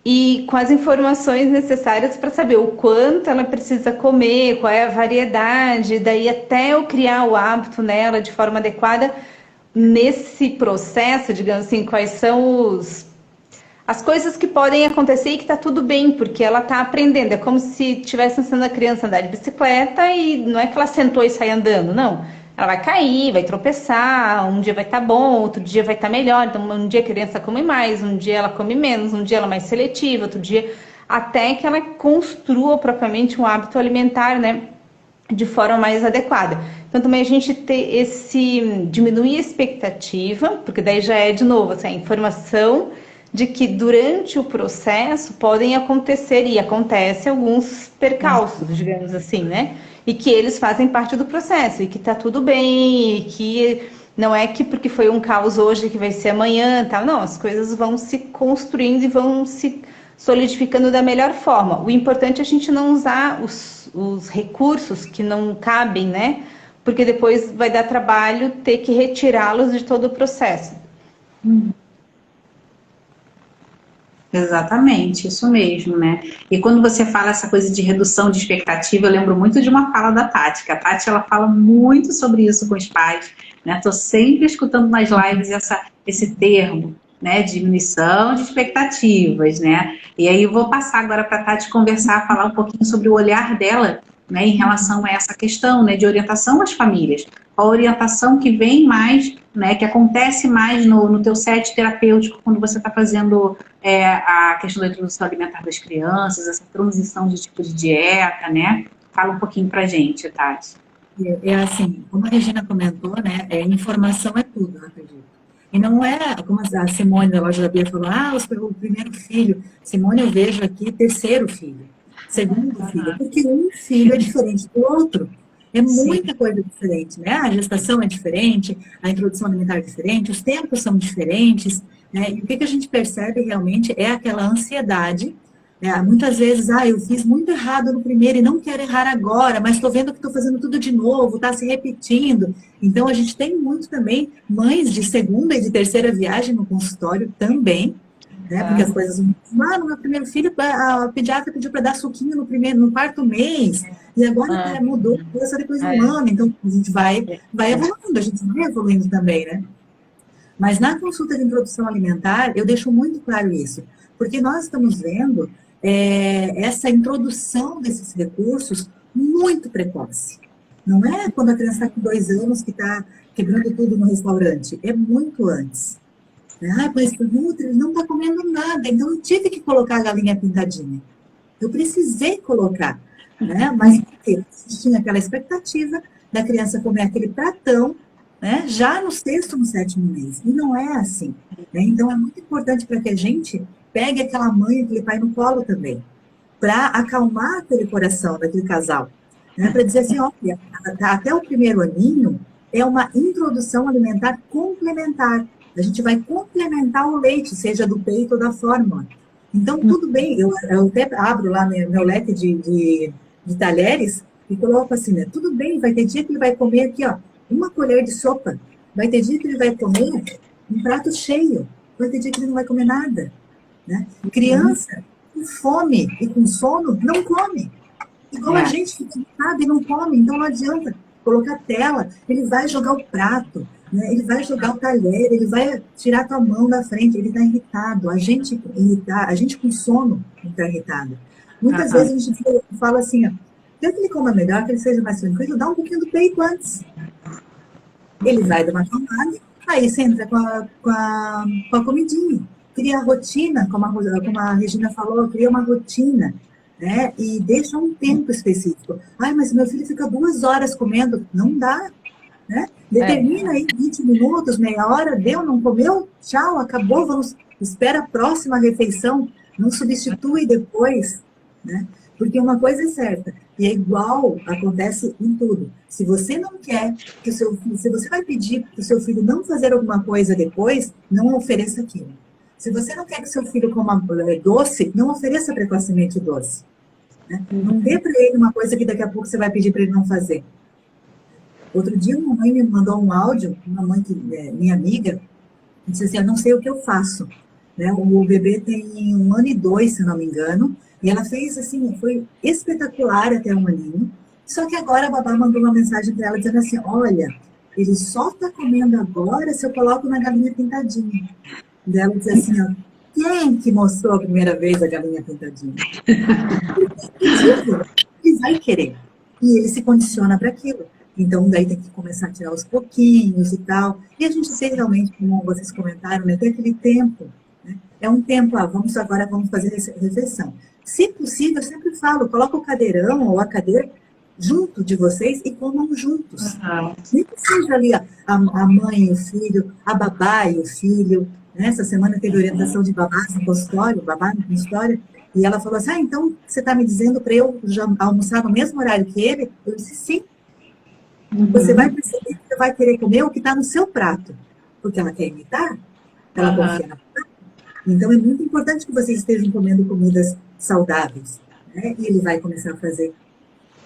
e com as informações necessárias para saber o quanto ela precisa comer, qual é a variedade, daí até eu criar o hábito nela de forma adequada nesse processo, digamos assim, quais são as coisas que podem acontecer e que está tudo bem, porque ela está aprendendo. É como se estivesse ensinando a criança a andar de bicicleta e não é que ela sentou e sai andando, não. ela vai cair, vai tropeçar, um dia vai estar bom, outro dia vai estar melhor. Então, um dia a criança come mais, um dia ela come menos, um dia ela é mais seletiva, outro dia, até que ela construa propriamente um hábito alimentar, né, de forma mais adequada. Então, também a gente ter diminuir a expectativa, porque daí já é, de novo, assim, a informação de que durante o processo podem acontecer, e acontecem alguns percalços, digamos assim, né? E que eles fazem parte do processo, e que tá tudo bem, e que não é que porque foi um caos hoje que vai ser amanhã, tal. Não, as coisas vão se construindo e vão se solidificando da melhor forma. O importante é a gente não usar os recursos que não cabem, né? Porque depois vai dar trabalho ter que retirá-los de todo o processo. Exatamente, isso mesmo, né? E quando você fala essa coisa de redução de expectativa, eu lembro muito de uma fala da Tati, que a Tati, ela fala muito sobre isso com os pais, né? Tô sempre escutando nas lives esse termo, né? Diminuição de expectativas, né? E aí eu vou passar agora para a Tati conversar, falar um pouquinho sobre o olhar dela, né? Em relação a essa questão, né? De orientação às famílias. A orientação que vem mais, né, que acontece mais no teu set terapêutico, quando você está fazendo a questão da introdução alimentar das crianças, essa transição de tipo de dieta, né? Fala um pouquinho pra gente, Tati. É assim, como a Regina comentou, né, informação é tudo, eu acredito. E não é, como a Simone da Loja da Bia falou, o primeiro filho. Simone, eu vejo aqui, terceiro filho, segundo filho, porque um filho é diferente do outro. É muita coisa diferente, né? A gestação é diferente, a introdução alimentar é diferente, os tempos são diferentes, né? E o que a gente percebe realmente é aquela ansiedade, né? Muitas vezes, eu fiz muito errado no primeiro e não quero errar agora, mas estou vendo que estou fazendo tudo de novo, está se repetindo. Então, a gente tem muito também mães de segunda e de terceira viagem no consultório também, né? Porque as coisas no meu primeiro filho, a pediatra pediu para dar suquinho no quarto mês, e agora mudou, só depois de um ano, então a gente vai evoluindo, a gente vai evoluindo também, né? Mas na consulta de introdução alimentar, eu deixo muito claro isso, porque nós estamos vendo essa introdução desses recursos muito precoce. Não é quando a criança está com 2 anos que está quebrando tudo no restaurante, é muito antes. Mas o Nutri não está comendo nada, então eu tive que colocar a galinha pintadinha. Eu precisei colocar, né? Mas porque tinha aquela expectativa da criança comer aquele pratão, né? Já no 6º, no 7º mês. E não é assim, né? Então é muito importante para que a gente pegue aquela mãe, aquele pai no colo também, para acalmar aquele coração daquele casal, né? Para dizer assim, olha, até o primeiro aninho é uma introdução alimentar complementar. A gente vai complementar o leite, seja do peito ou da fórmula. Então, tudo bem, eu até abro lá meu leque de talheres e coloco assim, né? Tudo bem, vai ter dia que ele vai comer aqui, uma colher de sopa. Vai ter dia que ele vai comer um prato cheio. Vai ter dia que ele não vai comer nada, né? Criança com fome e com sono não come. Igual a gente que sabe não come, então não adianta colocar tela. Ele vai jogar o prato, né? Ele vai jogar o talher, ele vai tirar a tua mão da frente, ele está irritado. A gente com sono está irritado. Muitas vezes a gente fala assim, quer que ele coma melhor, que ele seja mais tranquilo, dá um pouquinho do peito antes. Ele vai dar uma tomada, aí você entra com a comidinha. Cria a rotina, como a Regina falou, cria uma rotina, né? E deixa um tempo específico. Mas meu filho fica 2 horas comendo. Não dá, né? Determina aí 20 minutos, meia hora, deu, não comeu, tchau, acabou, espera a próxima refeição, não substitui depois, né? Porque uma coisa é certa, e é igual, acontece em tudo. Se você não quer que se você vai pedir para o seu filho não fazer alguma coisa depois, não ofereça aquilo. Se você não quer que seu filho coma doce, não ofereça precocemente o doce, né? Não dê para ele uma coisa que daqui a pouco você vai pedir para ele não fazer. Outro dia uma mãe me mandou um áudio, uma mãe que é minha amiga, disse assim, eu não sei o que eu faço, né? O bebê tem 1 ano e 2, se não me engano, e ela fez assim, foi espetacular até 1 aninho, só que agora a babá mandou uma mensagem para ela dizendo assim, olha, ele só está comendo agora se eu coloco na galinha pintadinha. E ela diz assim, quem que mostrou a primeira vez a galinha pintadinha? Ele vai querer, e ele se condiciona para aquilo. Então, daí tem que começar a tirar aos pouquinhos e tal. E a gente tem realmente, como vocês comentaram, né, tem aquele tempo. Né? É um tempo, vamos fazer essa refeição. Se possível, eu sempre falo, coloca o cadeirão ou a cadeira junto de vocês e comam juntos. Nem que seja ali a mãe e o filho, a babá e o filho. Né? Essa semana teve orientação de babás no consultório, babá no consultório, e ela falou assim, então você está me dizendo para eu já almoçar no mesmo horário que ele? Eu disse, sim. Você vai perceber que você vai querer comer o que está no seu prato, porque ela quer imitar, ela confia na prato. Então, é muito importante que vocês estejam comendo comidas saudáveis. Né? E ele vai começar a fazer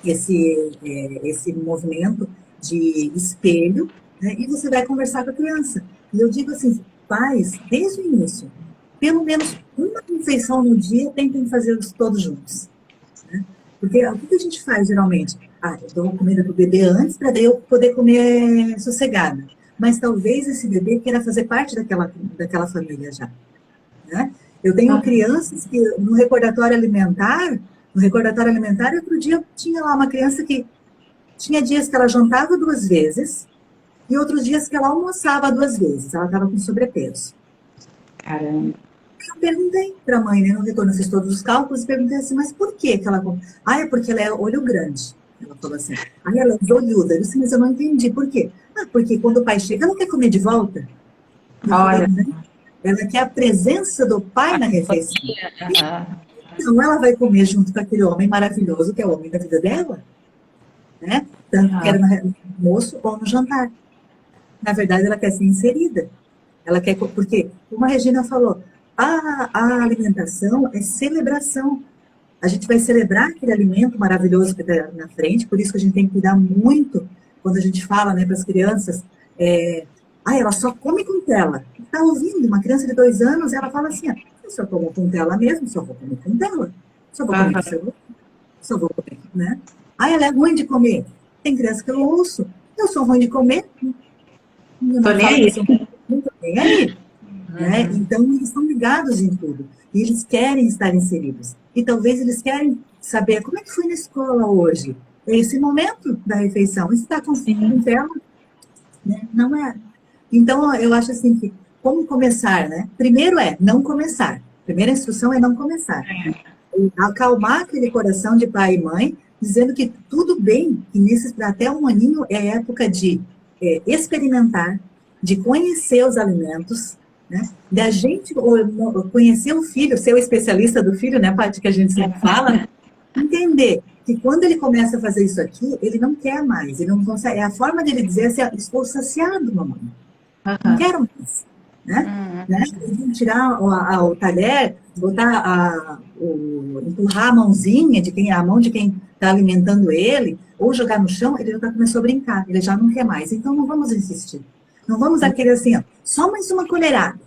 esse movimento de espelho, né? E você vai conversar com a criança. E eu digo assim, pais, desde o início, pelo menos uma refeição no dia, tentem fazer todos juntos. Né? Porque o que a gente faz, geralmente? Eu dou comida para o bebê antes, para eu poder comer sossegada. Mas talvez esse bebê queira fazer parte daquela família já. Né? Eu tenho crianças que, no recordatório alimentar, outro dia tinha lá uma criança que tinha dias que ela jantava 2 vezes e outros dias que ela almoçava 2 vezes. Ela estava com sobrepeso. Caramba. Eu perguntei para a mãe, né, no retorno, fiz todos os cálculos e perguntei assim, mas por que ela... é porque ela é olho grande. Ela falou assim, ela é olhuda. Eu disse, mas eu não entendi, por quê? Porque quando o pai chega, ela quer comer de volta. Olha. Ela quer a presença do pai na refeição. Então, ela vai comer junto com aquele homem maravilhoso, que é o homem da vida dela, né? Tanto que era no almoço ou no jantar. Na verdade, ela quer ser inserida. Ela quer, porque, como a Regina falou, a alimentação é celebração. A gente vai celebrar aquele alimento maravilhoso que está na frente, por isso que a gente tem que cuidar muito quando a gente fala, né, para as crianças, ela só come com tela. Está ouvindo? Uma criança de 2 anos, ela fala assim, eu só como com tela mesmo, só vou comer com tela. Só vou comer com celular. Só vou comer, né? ela é ruim de comer. Tem criança que eu ouço, eu sou ruim de comer. Tô nem aí. Não tô nem aí. Né? Então, eles estão ligados em tudo. E eles querem estar inseridos. E talvez eles querem saber como é que foi na escola hoje. É esse momento da refeição. Você está com tela? Né? Não é. Então, eu acho assim que, como começar, né? Primeiro não começar. Primeira instrução é não começar. Acalmar aquele coração de pai e mãe, dizendo que tudo bem, que até 1 aninho é época de experimentar, de conhecer os alimentos, né? Da gente conhecer o filho, ser o especialista do filho, né, Paty, que a gente sempre fala, entender que quando ele começa a fazer isso aqui, ele não quer mais, ele não consegue, a forma de ele dizer assim, estou saciado, mamãe, não quero mais, né? Tirar o talher, botar empurrar a mãozinha a mão de quem está alimentando ele, ou jogar no chão, ele já começou a brincar, ele já não quer mais, então não vamos insistir. Não vamos aquele assim, só mais uma colherada.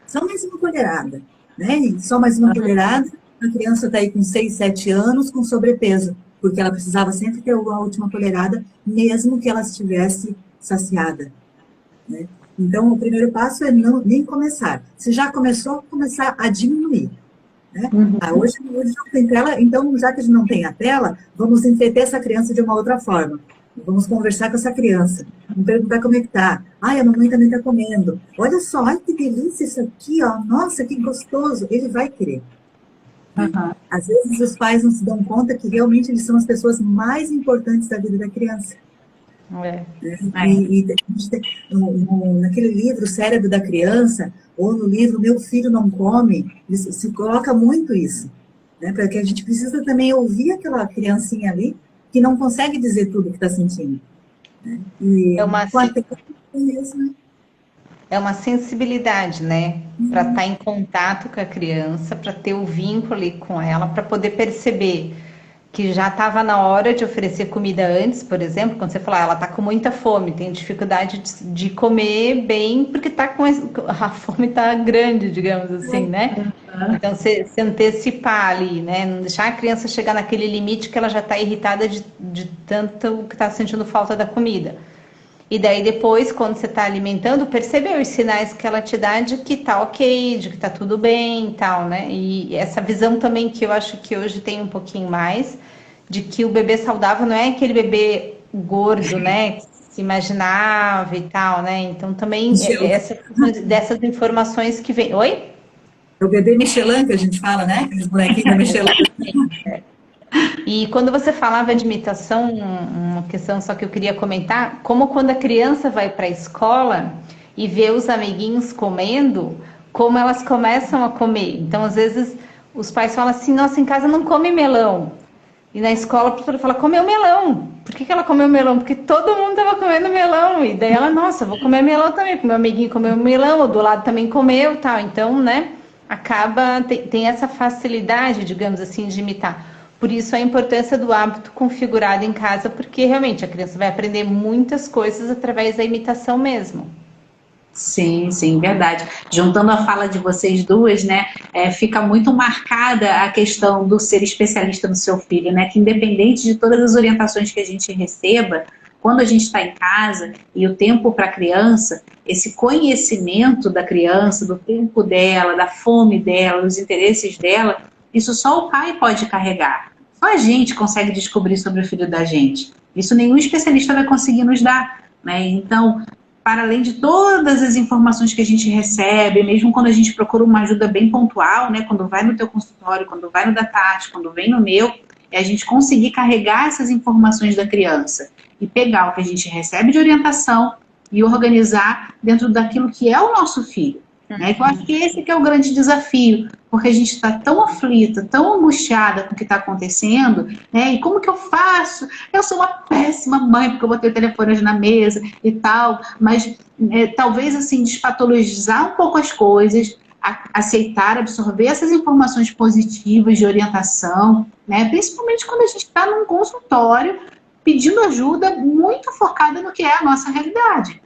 Só mais uma colherada. Né? E só mais uma colherada, a criança está aí com 6, 7 anos com sobrepeso, porque ela precisava sempre ter a última colherada, mesmo que ela estivesse saciada. Né? Então, o primeiro passo é nem começar. Se já começar a diminuir. Né? Hoje não tem tela, então, já que a gente não tem a tela, vamos entreter essa criança de uma outra forma. Vamos conversar com essa criança. Vamos perguntar como é que tá. A mamãe também está comendo. Olha só, que delícia isso aqui, ó. Nossa, que gostoso. Ele vai querer. Às vezes os pais não se dão conta que realmente eles são as pessoas mais importantes da vida da criança. Naquele livro, Cérebro da Criança, ou no livro Meu Filho Não Come, se coloca muito isso. Né? Porque a gente precisa também ouvir aquela criancinha ali, que não consegue dizer tudo que está sentindo. Né? E é uma sensibilidade, né? Para estar em contato com a criança, para ter o vínculo ali com ela, para poder perceber que já estava na hora de oferecer comida antes, por exemplo, quando você fala, ela está com muita fome, tem dificuldade de comer bem, porque a fome está grande, digamos assim, né? Então, se antecipar ali, né? Não deixar a criança chegar naquele limite que ela já está irritada de tanto que está sentindo falta da comida. E daí depois, quando você está alimentando, perceber os sinais que ela te dá de que tá ok, de que tá tudo bem e tal, né? E essa visão também que eu acho que hoje tem um pouquinho mais, de que o bebê saudável não é aquele bebê gordo, né? Se imaginava e tal, né? Então também dessas informações que vem. Oi? O bebê Michelin que a gente fala, né? Aqueles bonequinhos da Michelin. E quando você falava de imitação, uma questão só que eu queria comentar, como quando a criança vai para a escola e vê os amiguinhos comendo, como elas começam a comer. Então, às vezes, os pais falam assim, nossa, em casa não come melão. E na escola a professora fala, comeu melão. Por que ela comeu melão? Porque todo mundo estava comendo melão. E daí ela, nossa, vou comer melão também, porque meu amiguinho comeu melão, o do lado também comeu, tal. Então, né, tem essa facilidade, digamos assim, de imitar. Por isso a importância do hábito configurado em casa, porque realmente a criança vai aprender muitas coisas através da imitação mesmo. Sim, sim, verdade. Juntando a fala de vocês duas, né, fica muito marcada a questão do ser especialista no seu filho, né, que independente de todas as orientações que a gente receba, quando a gente está em casa e o tempo para a criança, esse conhecimento da criança, do tempo dela, da fome dela, dos interesses dela, isso só o pai pode carregar. Só a gente consegue descobrir sobre o filho da gente. Isso nenhum especialista vai conseguir nos dar, né? Então, para além de todas as informações que a gente recebe, mesmo quando a gente procura uma ajuda bem pontual, né? Quando vai no teu consultório, quando vai no da Tati, quando vem no meu, é a gente conseguir carregar essas informações da criança e pegar o que a gente recebe de orientação e organizar dentro daquilo que é o nosso filho. Né? Eu acho que esse que é o grande desafio, porque a gente está tão aflita, tão angustiada com o que está acontecendo, né? E como que eu faço? Eu sou uma péssima mãe, porque eu botei o telefone hoje na mesa e tal, mas talvez assim, despatologizar um pouco as coisas, aceitar, absorver essas informações positivas de orientação, né? Principalmente quando a gente está num consultório pedindo ajuda muito focada no que é a nossa realidade.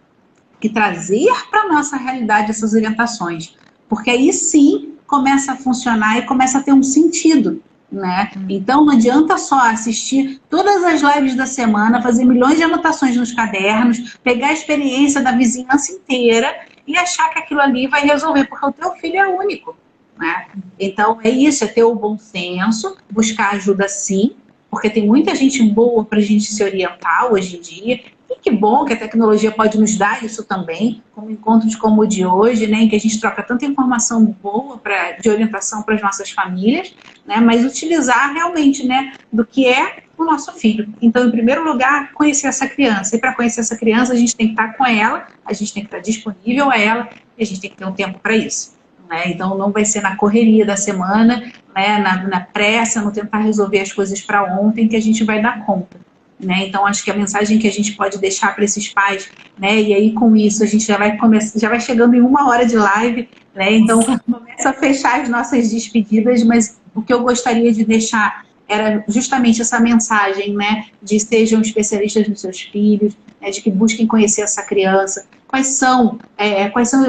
E trazer para a nossa realidade essas orientações. Porque aí sim começa a funcionar e começa a ter um sentido, né? Então não adianta só assistir todas as lives da semana, fazer milhões de anotações nos cadernos, pegar a experiência da vizinhança inteira e achar que aquilo ali vai resolver, porque o teu filho é único, né? Então é isso, é ter o bom senso, buscar ajuda sim, porque tem muita gente boa para a gente se orientar hoje em dia. E que bom que a tecnologia pode nos dar isso também, como encontros como o de hoje, né, em que a gente troca tanta informação boa de orientação para as nossas famílias, né, mas utilizar realmente, né, do que é o nosso filho. Então, em primeiro lugar, conhecer essa criança. E para conhecer essa criança, a gente tem que estar com ela, a gente tem que estar disponível a ela e a gente tem que ter um tempo para isso. Né? Então, não vai ser na correria da semana, né, na pressa, no tentar resolver as coisas para ontem que a gente vai dar conta. Né? Então, acho que a mensagem que a gente pode deixar para esses pais, né? E aí com isso a gente já vai chegando em 1 hora de live, né? Então começa a fechar as nossas despedidas, mas o que eu gostaria de deixar era justamente essa mensagem, né? De sejam especialistas nos seus filhos, né? De que busquem conhecer essa criança, quais são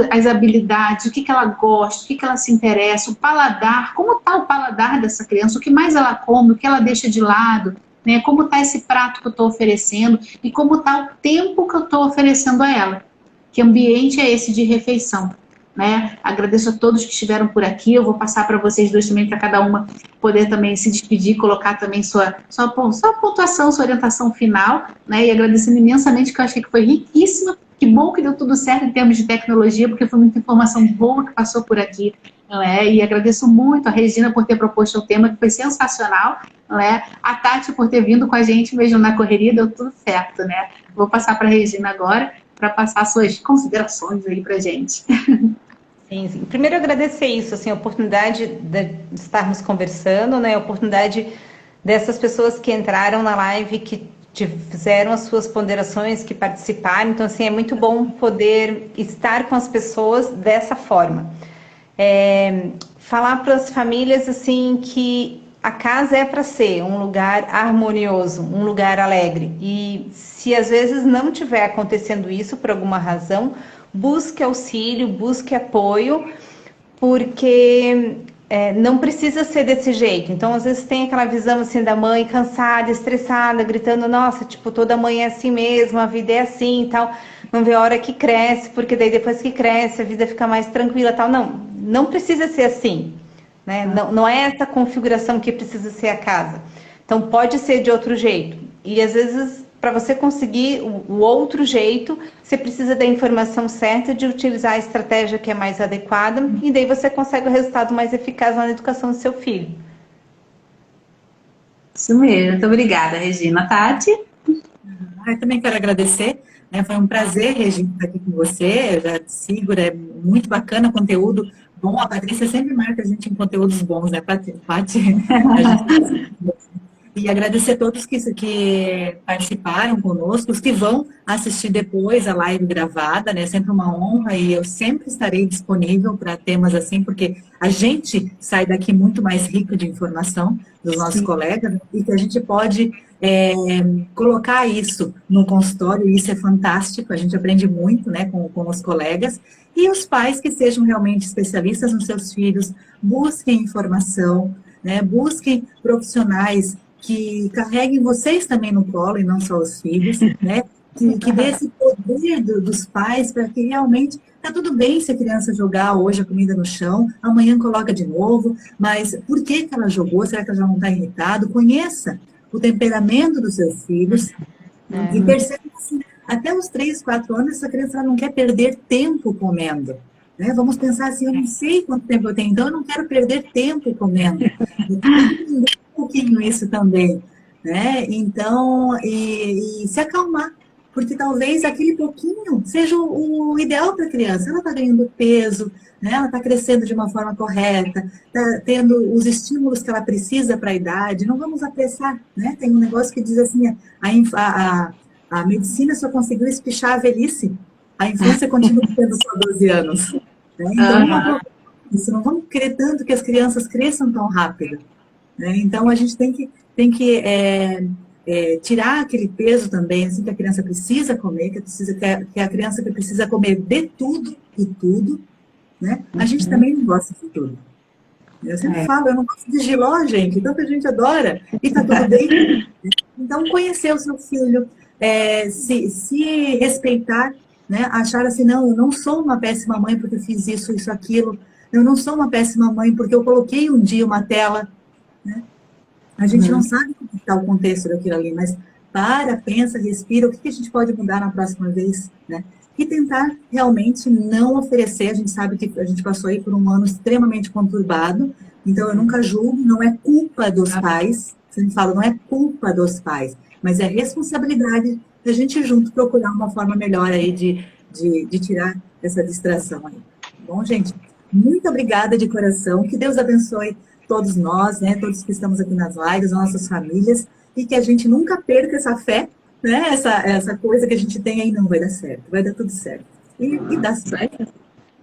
as habilidades, o que ela gosta, o que ela se interessa, o paladar, como está o paladar dessa criança, o que mais ela come, o que ela deixa de lado, né, como está esse prato que eu estou oferecendo e como está o tempo que eu estou oferecendo a ela. Que ambiente é esse de refeição? Né? Agradeço a todos que estiveram por aqui. Eu vou passar para vocês dois também, para cada uma poder também se despedir, colocar também sua pontuação, sua orientação final. Né? E agradecendo imensamente, que eu achei que foi riquíssima. Que bom que deu tudo certo em termos de tecnologia, porque foi muita informação boa que passou por aqui. Não é? E agradeço muito a Regina por ter proposto o tema, que foi sensacional, não é? A Tati por ter vindo com a gente mesmo na correria, deu tudo certo, né? Vou passar para a Regina agora, para passar suas considerações aí para a gente. Sim, sim. Primeiro agradecer isso, assim, a oportunidade de estarmos conversando, né? A oportunidade dessas pessoas que entraram na live, que fizeram as suas ponderações, que participaram. Então, assim, é muito bom poder estar com as pessoas dessa forma. Falar para as famílias assim que a casa é para ser um lugar harmonioso, um lugar alegre. E se às vezes não estiver acontecendo isso por alguma razão, busque auxílio, busque apoio, porque não precisa ser desse jeito. Então, às vezes tem aquela visão assim da mãe cansada, estressada, gritando, nossa, tipo, toda mãe é assim mesmo, a vida é assim e tal. Não vê a hora que cresce, porque daí depois que cresce a vida fica mais tranquila e tal. Não precisa ser assim, né? Não é essa configuração que precisa ser a casa. Então pode ser de outro jeito. E às vezes para você conseguir o outro jeito, você precisa da informação certa, de utilizar a estratégia que é mais adequada, e daí você consegue o resultado mais eficaz na educação do seu filho. Isso mesmo. Muito obrigada, Regina. Tati? Eu também quero agradecer, né? Foi um prazer, Regina, estar aqui com você. Eu já te sigo, é muito bacana, conteúdo bom. A Patrícia sempre marca a gente em conteúdos bons, né, Paty? E agradecer a todos que participaram conosco, os que vão assistir depois a live gravada, né? Sempre uma honra, e eu sempre estarei disponível para temas assim, porque a gente sai daqui muito mais rico de informação dos nossos colegas, e que a gente pode colocar isso no consultório, e isso é fantástico, a gente aprende muito, né, com os colegas, e os pais que sejam realmente especialistas nos seus filhos, busquem informação, né, busquem profissionais que carreguem vocês também no colo, e não só os filhos, né? Que dê esse poder dos pais para que realmente, tá tudo bem se a criança jogar hoje a comida no chão, amanhã coloca de novo, mas por que ela jogou? Será que ela já não está irritado? Conheça o temperamento dos seus filhos e perceba que assim, até os 3, 4 anos, essa criança não quer perder tempo comendo. Né? Vamos pensar assim, eu não sei quanto tempo eu tenho, então eu não quero perder tempo comendo. Eu tenho que entender um pouquinho isso também, né? Então, e se acalmar, porque talvez aquele pouquinho seja o ideal para a criança. Ela está ganhando peso, né? Ela está crescendo de uma forma correta, está tendo os estímulos que ela precisa para a idade. Não vamos apressar, né? Tem um negócio que diz assim, a medicina só conseguiu espichar a velhice, a infância continua tendo só 12 anos. Né? Então, não vamos querer tanto que as crianças cresçam tão rápido. Né? Então, a gente tem que tirar aquele peso também, assim, que a criança precisa comer, que a criança que precisa comer de tudo e tudo. Né? A gente também não gosta de tudo. Eu sempre falo, eu não gosto de giló, gente, tanta gente adora, e tá tudo bem. Então, conhecer o seu filho, se respeitar, né? Achar assim, não, eu não sou uma péssima mãe porque fiz isso, aquilo. Eu não sou uma péssima mãe porque eu coloquei um dia uma tela. Né? A gente não sabe como está o contexto daquilo ali, mas pensa, respira, o que a gente pode mudar na próxima vez, né? E tentar realmente não oferecer. A gente sabe que a gente passou aí por um ano extremamente conturbado, então eu nunca julgo, não é culpa dos pais, sempre falo, não é culpa dos pais, mas é responsabilidade da gente junto procurar uma forma melhor aí de tirar essa distração aí. Bom, gente, muito obrigada de coração, que Deus abençoe todos nós, né, todos que estamos aqui nas lives, nossas famílias, e que a gente nunca perca essa fé, né, essa coisa que a gente tem aí, não vai dar certo, vai dar tudo certo. E dá certo.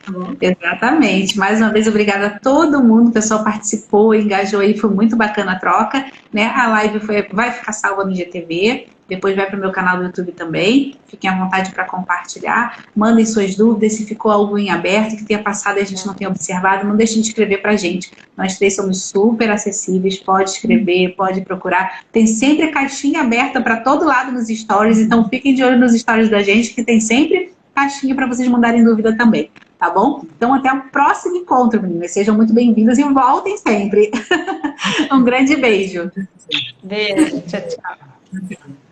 Tá bom? Exatamente. Mais uma vez, obrigada a todo mundo, o pessoal participou, engajou aí, foi muito bacana a troca, né? A live vai ficar salva no IGTV, depois vai para o meu canal do YouTube também. Fiquem à vontade para compartilhar, mandem suas dúvidas, se ficou algo em aberto que tenha passado e a gente não tenha observado, não deixem de escrever para a gente. Nós três somos super acessíveis, pode escrever, pode procurar. Tem sempre caixinha aberta para todo lado nos stories, então fiquem de olho nos stories da gente, que tem sempre caixinha para vocês mandarem dúvida também, tá bom? Então até o próximo encontro, meninas. Sejam muito bem-vindas e voltem sempre. Um grande beijo. Beijo, tchau, tchau.